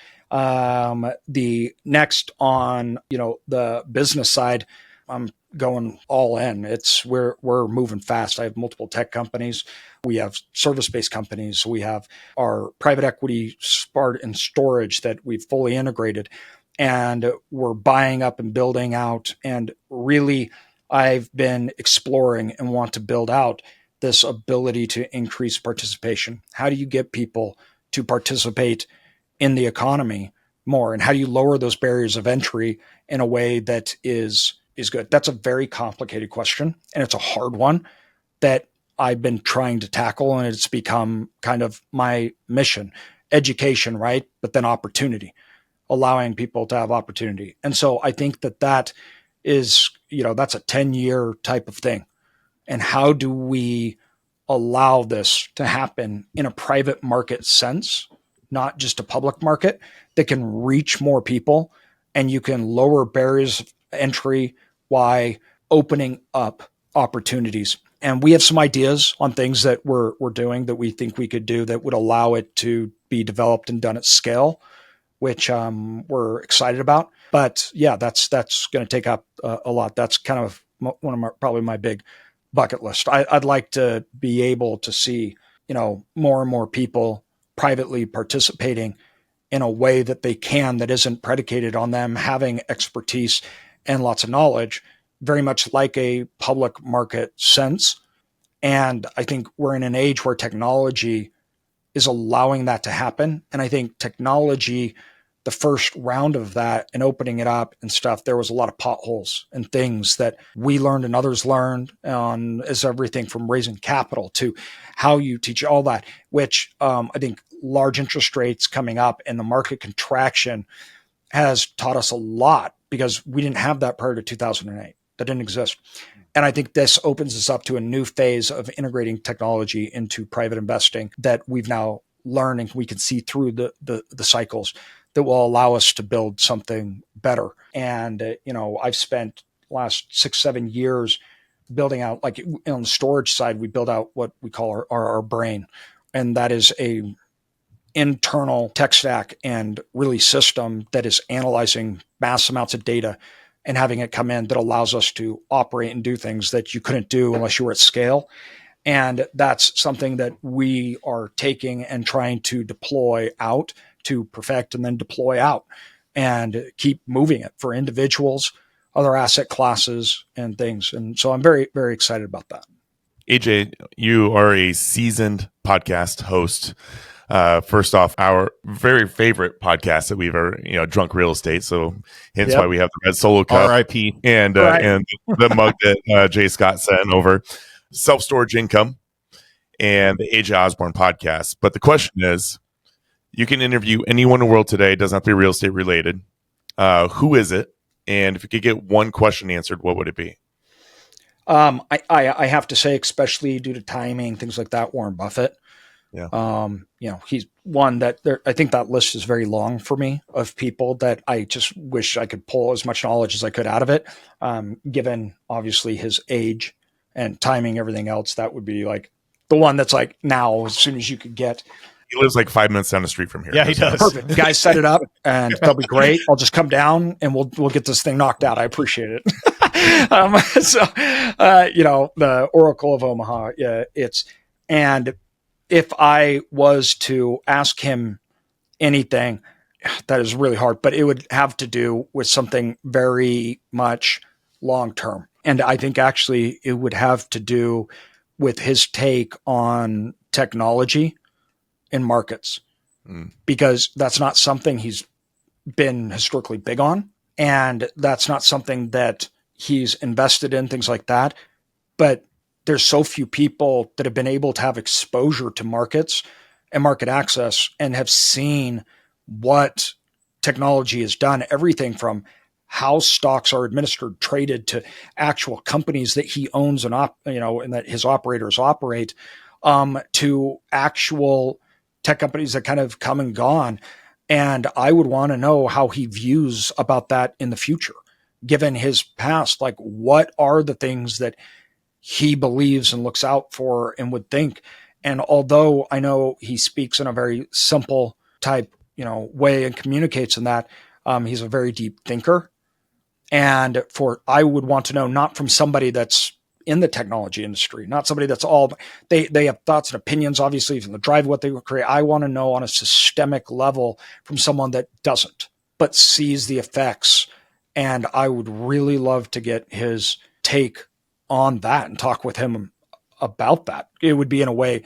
The next on, the business side, I'm going all in. We're moving fast. I have multiple tech companies. We have service-based companies. We have our private equity part and storage that we've fully integrated. And we're buying up and building out. And really, I've been exploring and want to build out this ability to increase participation. How do you get people to participate in the economy more? And how do you lower those barriers of entry in a way that is good? That's a very complicated question. And it's a hard one that I've been trying to tackle. And it's become kind of my mission. Education, right? But then opportunity. Allowing people to have opportunity. And so I think that is, that's a 10-year type of thing. And how do we allow this to happen in a private market sense, not just a public market that can reach more people, and you can lower barriers of entry by opening up opportunities. And we have some ideas on things that we're doing that we think we could do that would allow it to be developed and done at scale, which we're excited about. But yeah, that's going to take up a lot. That's kind of one of probably my big bucket list. I'd like to be able to see, more and more people privately participating in a way that they can, that isn't predicated on them having expertise and lots of knowledge, very much like a public market sense. And I think we're in an age where technology is allowing that to happen. And I think technology, the first round of that and opening it up and stuff, there was a lot of potholes and things that we learned and others learned on, as everything from raising capital to how you teach all that, which I think large interest rates coming up and the market contraction has taught us a lot, because we didn't have that prior to 2008. That didn't exist. And I think this opens us up to a new phase of integrating technology into private investing that we've now learned, and we can see through the cycles that will allow us to build something better. And, I've spent the last 6-7 years building out, like on the storage side, we build out what we call our brain. And that is a internal tech stack and really system that is analyzing mass amounts of data and having it come in that allows us to operate and do things that you couldn't do unless you were at scale. And that's something that we are taking and trying to deploy out, to perfect and then deploy out, and keep moving it for individuals, other asset classes and things. And so I'm very, very excited about that. AJ, you are a seasoned podcast host. First off, our very favorite podcast that we've ever, Drunk Real Estate. So hence why we have the Red Solo Cup, RIP, and the mug that Jay Scott sent over, Self-Storage Income, and the AJ Osborne podcast. But the question is, you can interview anyone in the world today. It doesn't have to be real estate related. Who is it? And if you could get one question answered, what would it be? I have to say, especially due to timing, things like that, Warren Buffett. Yeah. He's one that I think that list is very long for me of people that I just wish I could pull as much knowledge as I could out of it. Given obviously his age and timing, everything else, that would be like the one that's like now, as soon as you could get. He lives like 5 minutes down the street from here. Yeah, he does. Perfect. You guys set it up and that'll be great. I'll just come down and we'll get this thing knocked out. I appreciate it. The Oracle of Omaha, and if I was to ask him anything, that is really hard, but it would have to do with something very much long-term. And I think actually it would have to do with his take on technology in markets, because that's not something he's been historically big on. And that's not something that he's invested in, things like that. But there's so few people that have been able to have exposure to markets and market access and have seen what technology has done, everything from how stocks are administered, traded, to actual companies that he owns and that his operators operate, to actual tech companies that kind of come and gone. And I would want to know how he views about that in the future, given his past. Like, what are the things that he believes and looks out for and would think? And although I know he speaks in a very simple type, way and communicates in that, he's a very deep thinker. And I would want to know, not from somebody that's in the technology industry, not somebody that's they have thoughts and opinions, obviously, from the drive what they will create. I want to know on a systemic level from someone that doesn't, but sees the effects. And I would really love to get his take on that and talk with him about that. It would be in a way,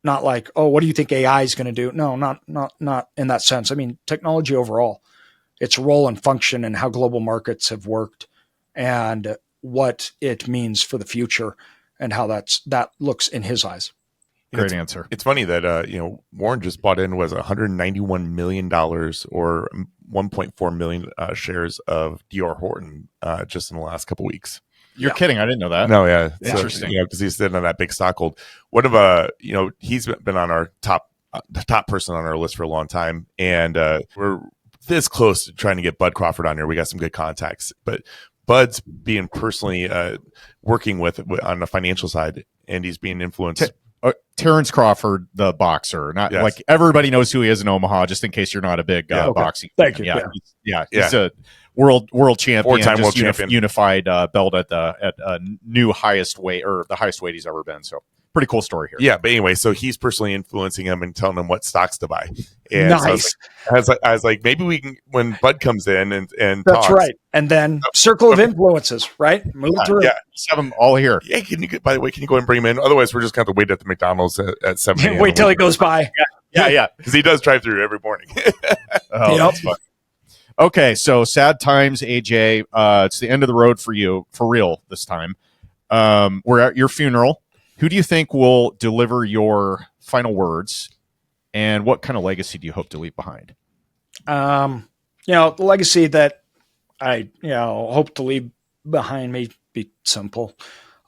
not like, oh, what do you think AI is going to do? No, not in that sense. I mean, technology overall, its role and function and how global markets have worked and what it means for the future and how that looks in his eyes. Great answer. It's funny that Warren just bought in was $191 million or 1.4 million shares of D.R. Horton just in the last couple weeks. You're kidding. I didn't know that. No, yeah. Interesting. So, because he's sitting on that big stock hold. One of he's been on our top person on our list for a long time, and we're this close to trying to get Bud Crawford on here. We got some good contacts, but Bud's being personally working with on the financial side, and he's being influenced. Terrence Crawford, the boxer, not like everybody knows who he is in Omaha. Just in case you're not a big boxing. Thank you. He's a world champion, four-time world champion, unified belt at a new highest weight, or the highest weight he's ever been. So pretty cool story here. Yeah, but anyway, so he's personally influencing him and telling him what stocks to buy. And nice. So I was like, maybe we can, when Bud comes in and that's talks, right. And then circle of influences, right? Move through. Yeah, just have them all here. Yeah, by the way, can you go and bring him in? Otherwise, we're just going to have to wait at the McDonald's at 7 a.m. Wait till he goes by. Yeah. Because he does drive through every morning. That's fun. Okay, so sad times, AJ. It's the end of the road for you, for real this time. We're at your funeral. Who do you think will deliver your final words, and what kind of legacy do you hope to leave behind? The legacy that I, hope to leave behind me be simple.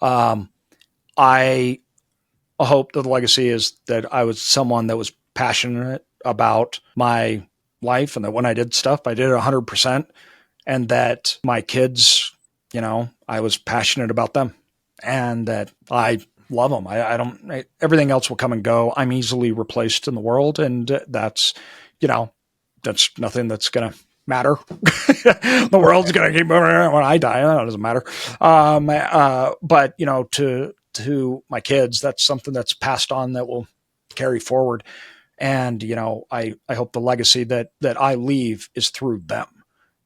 I hope that the legacy is that I was someone that was passionate about my life, and that when I did stuff, I did it 100%, and that my kids, I was passionate about them, and that I love them. Everything else will come and go. I'm easily replaced in the world, and that's nothing that's going to matter. The world's going to keep moving when I die. That doesn't matter. But to my kids, that's something that's passed on that will carry forward. And, I hope the legacy that I leave is through them,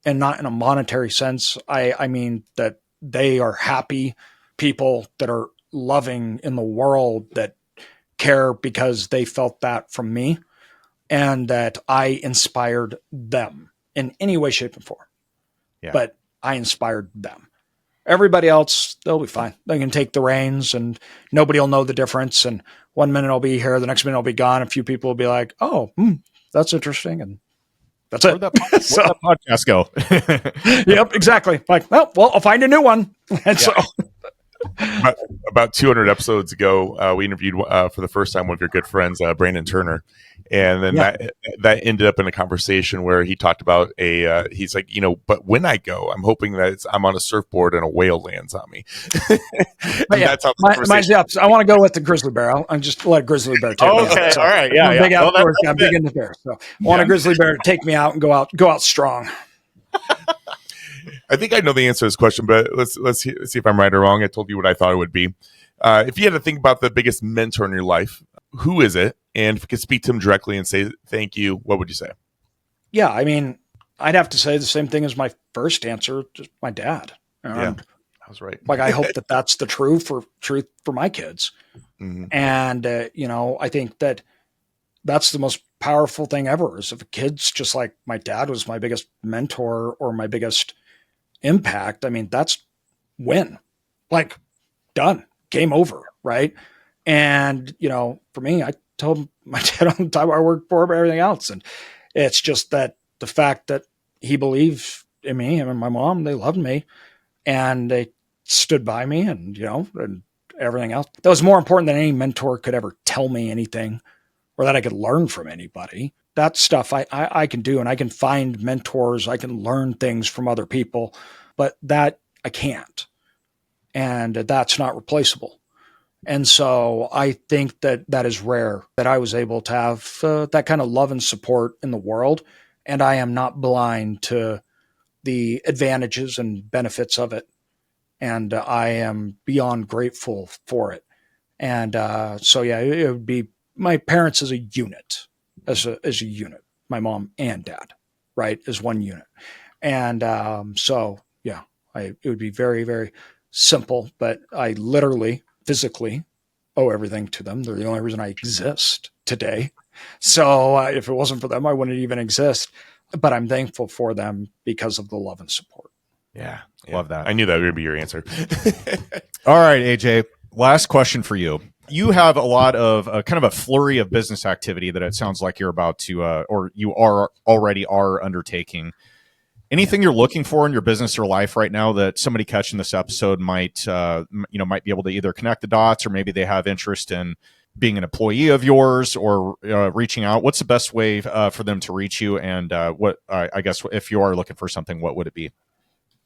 and not in a monetary sense. I mean that they are happy people that are loving in the world, that care because they felt that from me, and that I inspired them in any way, shape, and form. Yeah. But I inspired them. Everybody else, they'll be fine. They can take the reins, and nobody will know the difference. And one minute I'll be here, the next minute I'll be gone. A few people will be like, "Oh, that's interesting," and that's it. Where'd that podcast go? Yep, exactly. Like, well, I'll find a new one. And so, About 200 episodes ago, we interviewed for the first time one of your good friends, Brandon Turner, and then that ended up in a conversation where he talked about he's like, but when I go, I'm hoping that I'm on a surfboard and a whale lands on me. That's how the mine's the opposite. I want to go with the grizzly bear. I'm just let a grizzly bear take me out. So all right, yeah, I'm a big outdoors guy. I'm that's big into bears. So I want a grizzly bear to take me out and go out strong. I think I know the answer to this question, but let's see if I'm right or wrong. I told you what I thought it would be. If you had to think about the biggest mentor in your life, who is it? And if you could speak to him directly and say thank you, what would you say? Yeah, I mean, I'd have to say the same thing as my first answer, just my dad. I was right. Like, I hope that that's the truth for my kids. Mm-hmm. And, I think that that's the most powerful thing ever is if a kid's just like my dad was my biggest mentor or my biggest impact. I mean, that's win, like done, game over. Right. And, for me, I told my dad on the time I worked for him, everything else. And it's just that the fact that he believed in me, him and my mom, they loved me and they stood by me and, and everything else. That was more important than any mentor could ever tell me anything or that I could learn from anybody. That stuff I can do, and I can find mentors. I can learn things from other people, but that I can't. And that's not replaceable. And so I think that is rare that I was able to have that kind of love and support in the world. And I am not blind to the advantages and benefits of it. And I am beyond grateful for it. And it would be my parents as a unit. As a unit, my mom and dad, right, as one unit. And it would be very, very simple, but I literally, physically owe everything to them. They're the only reason I exist today. So if it wasn't for them, I wouldn't even exist. But I'm thankful for them because of the love and support. Yeah, love that. I knew that would be your answer. All right, AJ, last question for you. You have a lot of kind of a flurry of business activity that it sounds like you're about to, or you are already undertaking. Anything you're looking for in your business or life right now that somebody catching this episode might be able to either connect the dots, or maybe they have interest in being an employee of yours or reaching out? What's the best way for them to reach you? And I guess if you are looking for something, what would it be?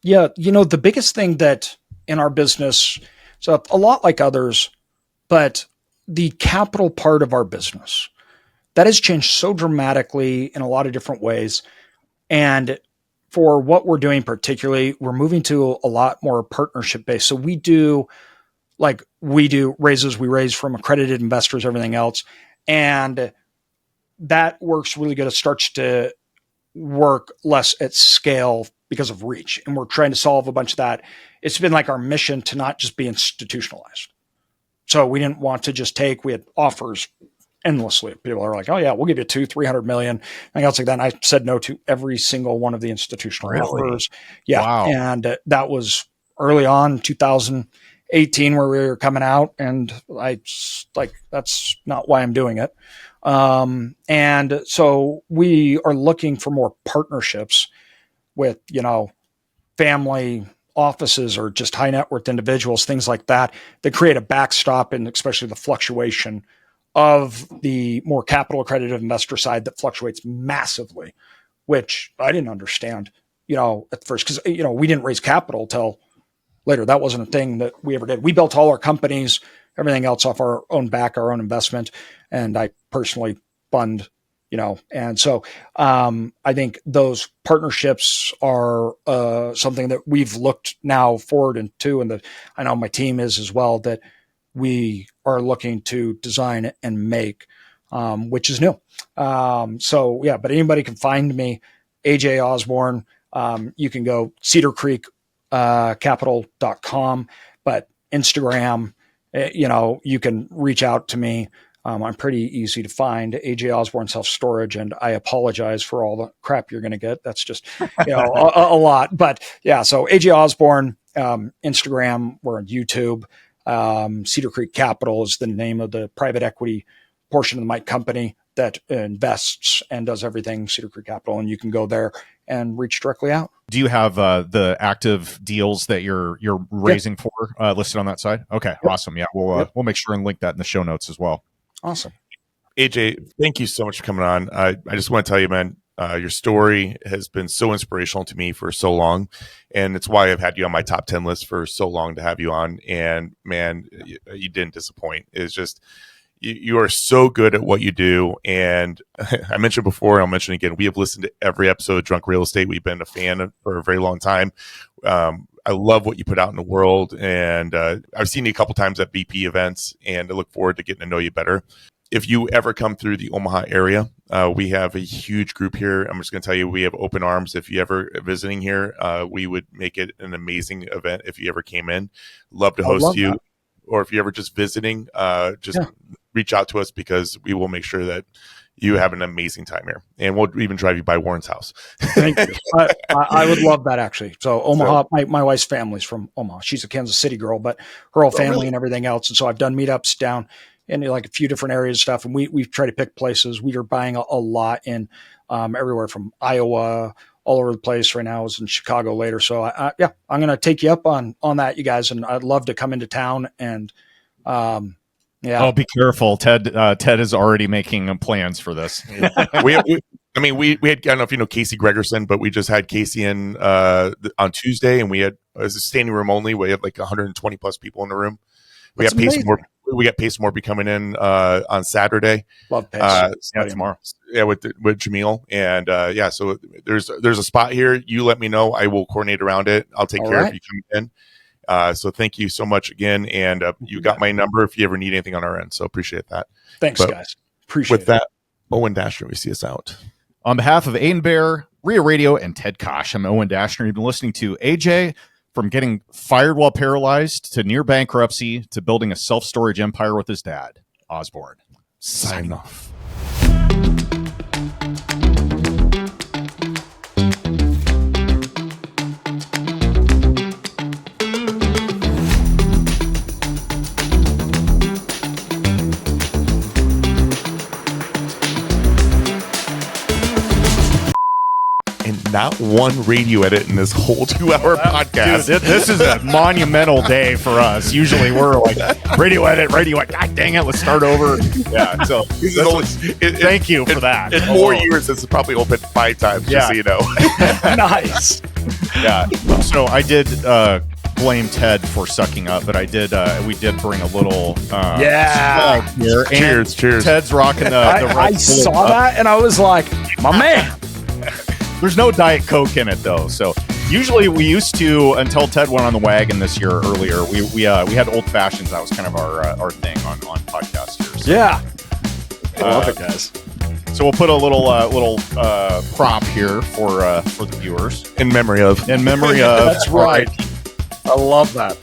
Yeah, the biggest thing that in our business, so a lot like others, but the capital part of our business, that has changed so dramatically in a lot of different ways. And for what we're doing particularly, we're moving to a lot more partnership based. So we do raises, we raise from accredited investors, everything else. And that works really good. It starts to work less at scale because of reach. And we're trying to solve a bunch of that. It's been like our mission to not just be institutionalized. So we didn't want to just we had offers endlessly. People are like, oh yeah, we'll give you $200-300 million. And else like that. And I said no to every single one of the institutional offers. Yeah. Wow. And that was early on 2018 where we were coming out. And that's not why I'm doing it. And so we are looking for more partnerships with, family offices or just high net worth individuals, things like that create a backstop, and especially the fluctuation of the more capital accredited investor side that fluctuates massively, which I didn't understand, at first, because, we didn't raise capital till later. That wasn't a thing that we ever did. We built all our companies, everything else off our own back, our own investment. And I personally fund, and so I think those partnerships are something that we've looked now forward into, and that I know my team is as well, that we are looking to design and make, which is new. But anybody can find me, AJ Osborne. You can go cedarcreekcapital.com, but Instagram, you can reach out to me. I'm pretty easy to find, AJ Osborne Self-Storage, and I apologize for all the crap you're going to get. That's just, a lot. But yeah, so AJ Osborne, Instagram, we're on YouTube. Cedar Creek Capital is the name of the private equity portion of my company that invests and does everything, Cedar Creek Capital, and you can go there and reach directly out. Do you have the active deals that you're raising for listed on that side? Okay, awesome. Yeah, we'll make sure and link that in the show notes as well. Awesome. AJ, thank you so much for coming on. I just want to tell you, man, your story has been so inspirational to me for so long, and it's why I've had you on my top 10 list for so long to have you on. And man, you didn't disappoint. It's just you are so good at what you do. And I mentioned before, I'll mention again, we have listened to every episode of Drunk Real Estate. We've been a fan for a very long time. I love what you put out in the world, and I've seen you a couple times at BP events, and I look forward to getting to know you better. If you ever come through the Omaha area, we have a huge group here. I'm just going to tell you, we have open arms. If you ever visiting here, we would make it an amazing event if you ever came in. Love to host you. That. Or if you're ever just visiting, reach out to us, because we will make sure that you have an amazing time here. And we'll even drive you by Warren's house. Thank you. I would love that, actually. So Omaha, my wife's family's from Omaha. She's a Kansas City girl, but her whole family and everything else. And so I've done meetups down in like a few different areas and stuff. And we try to pick places. We are buying a lot in everywhere from Iowa, all over the place. Right now, I was in Chicago later. So I'm going to take you up on that, you guys. And I'd love to come into town and, Oh, be careful. Ted is already making plans for this. we had, I don't know if you know Casey Gregerson, but we just had Casey in on Tuesday, and we had, it was a standing room only. We had like 120 plus people in the room. We got Pace Morby coming in on Saturday. Love Pace. Tomorrow. Yeah, with Jamil. And so there's a spot here. You let me know. I will coordinate around it. I'll take care of you coming in. So thank you so much again. And you got my number if you ever need anything on our end. So appreciate that. Thanks, guys. Appreciate it. With that, Owen Dashner, we see us out. On behalf of Aiden Bear, Rio Radio, and Ted Kosh, I'm Owen Dashner. You've been listening to AJ. From getting fired while paralyzed to near bankruptcy to building a self-storage empire with his dad, Osborne. Sign off. Not one radio edit in this whole 2-hour podcast. Dude, this is a monumental day for us. Usually we're like, radio edit. God dang it, let's start over. Yeah, so thank you for that. In 4 years, this is probably opened 5 times, just so you know. Nice. Yeah, so I did blame Ted for sucking up, but we did bring a little here. Cheers. Ted's rocking the I saw that, and I was like, my man. There's no Diet Coke in it, though. So usually we used to, until Ted went on the wagon this year earlier, we had old fashions. That was kind of our thing on podcast here. So, yeah. I love it, guys. So we'll put a little prop here for the viewers. In memory of. That's right. I love that.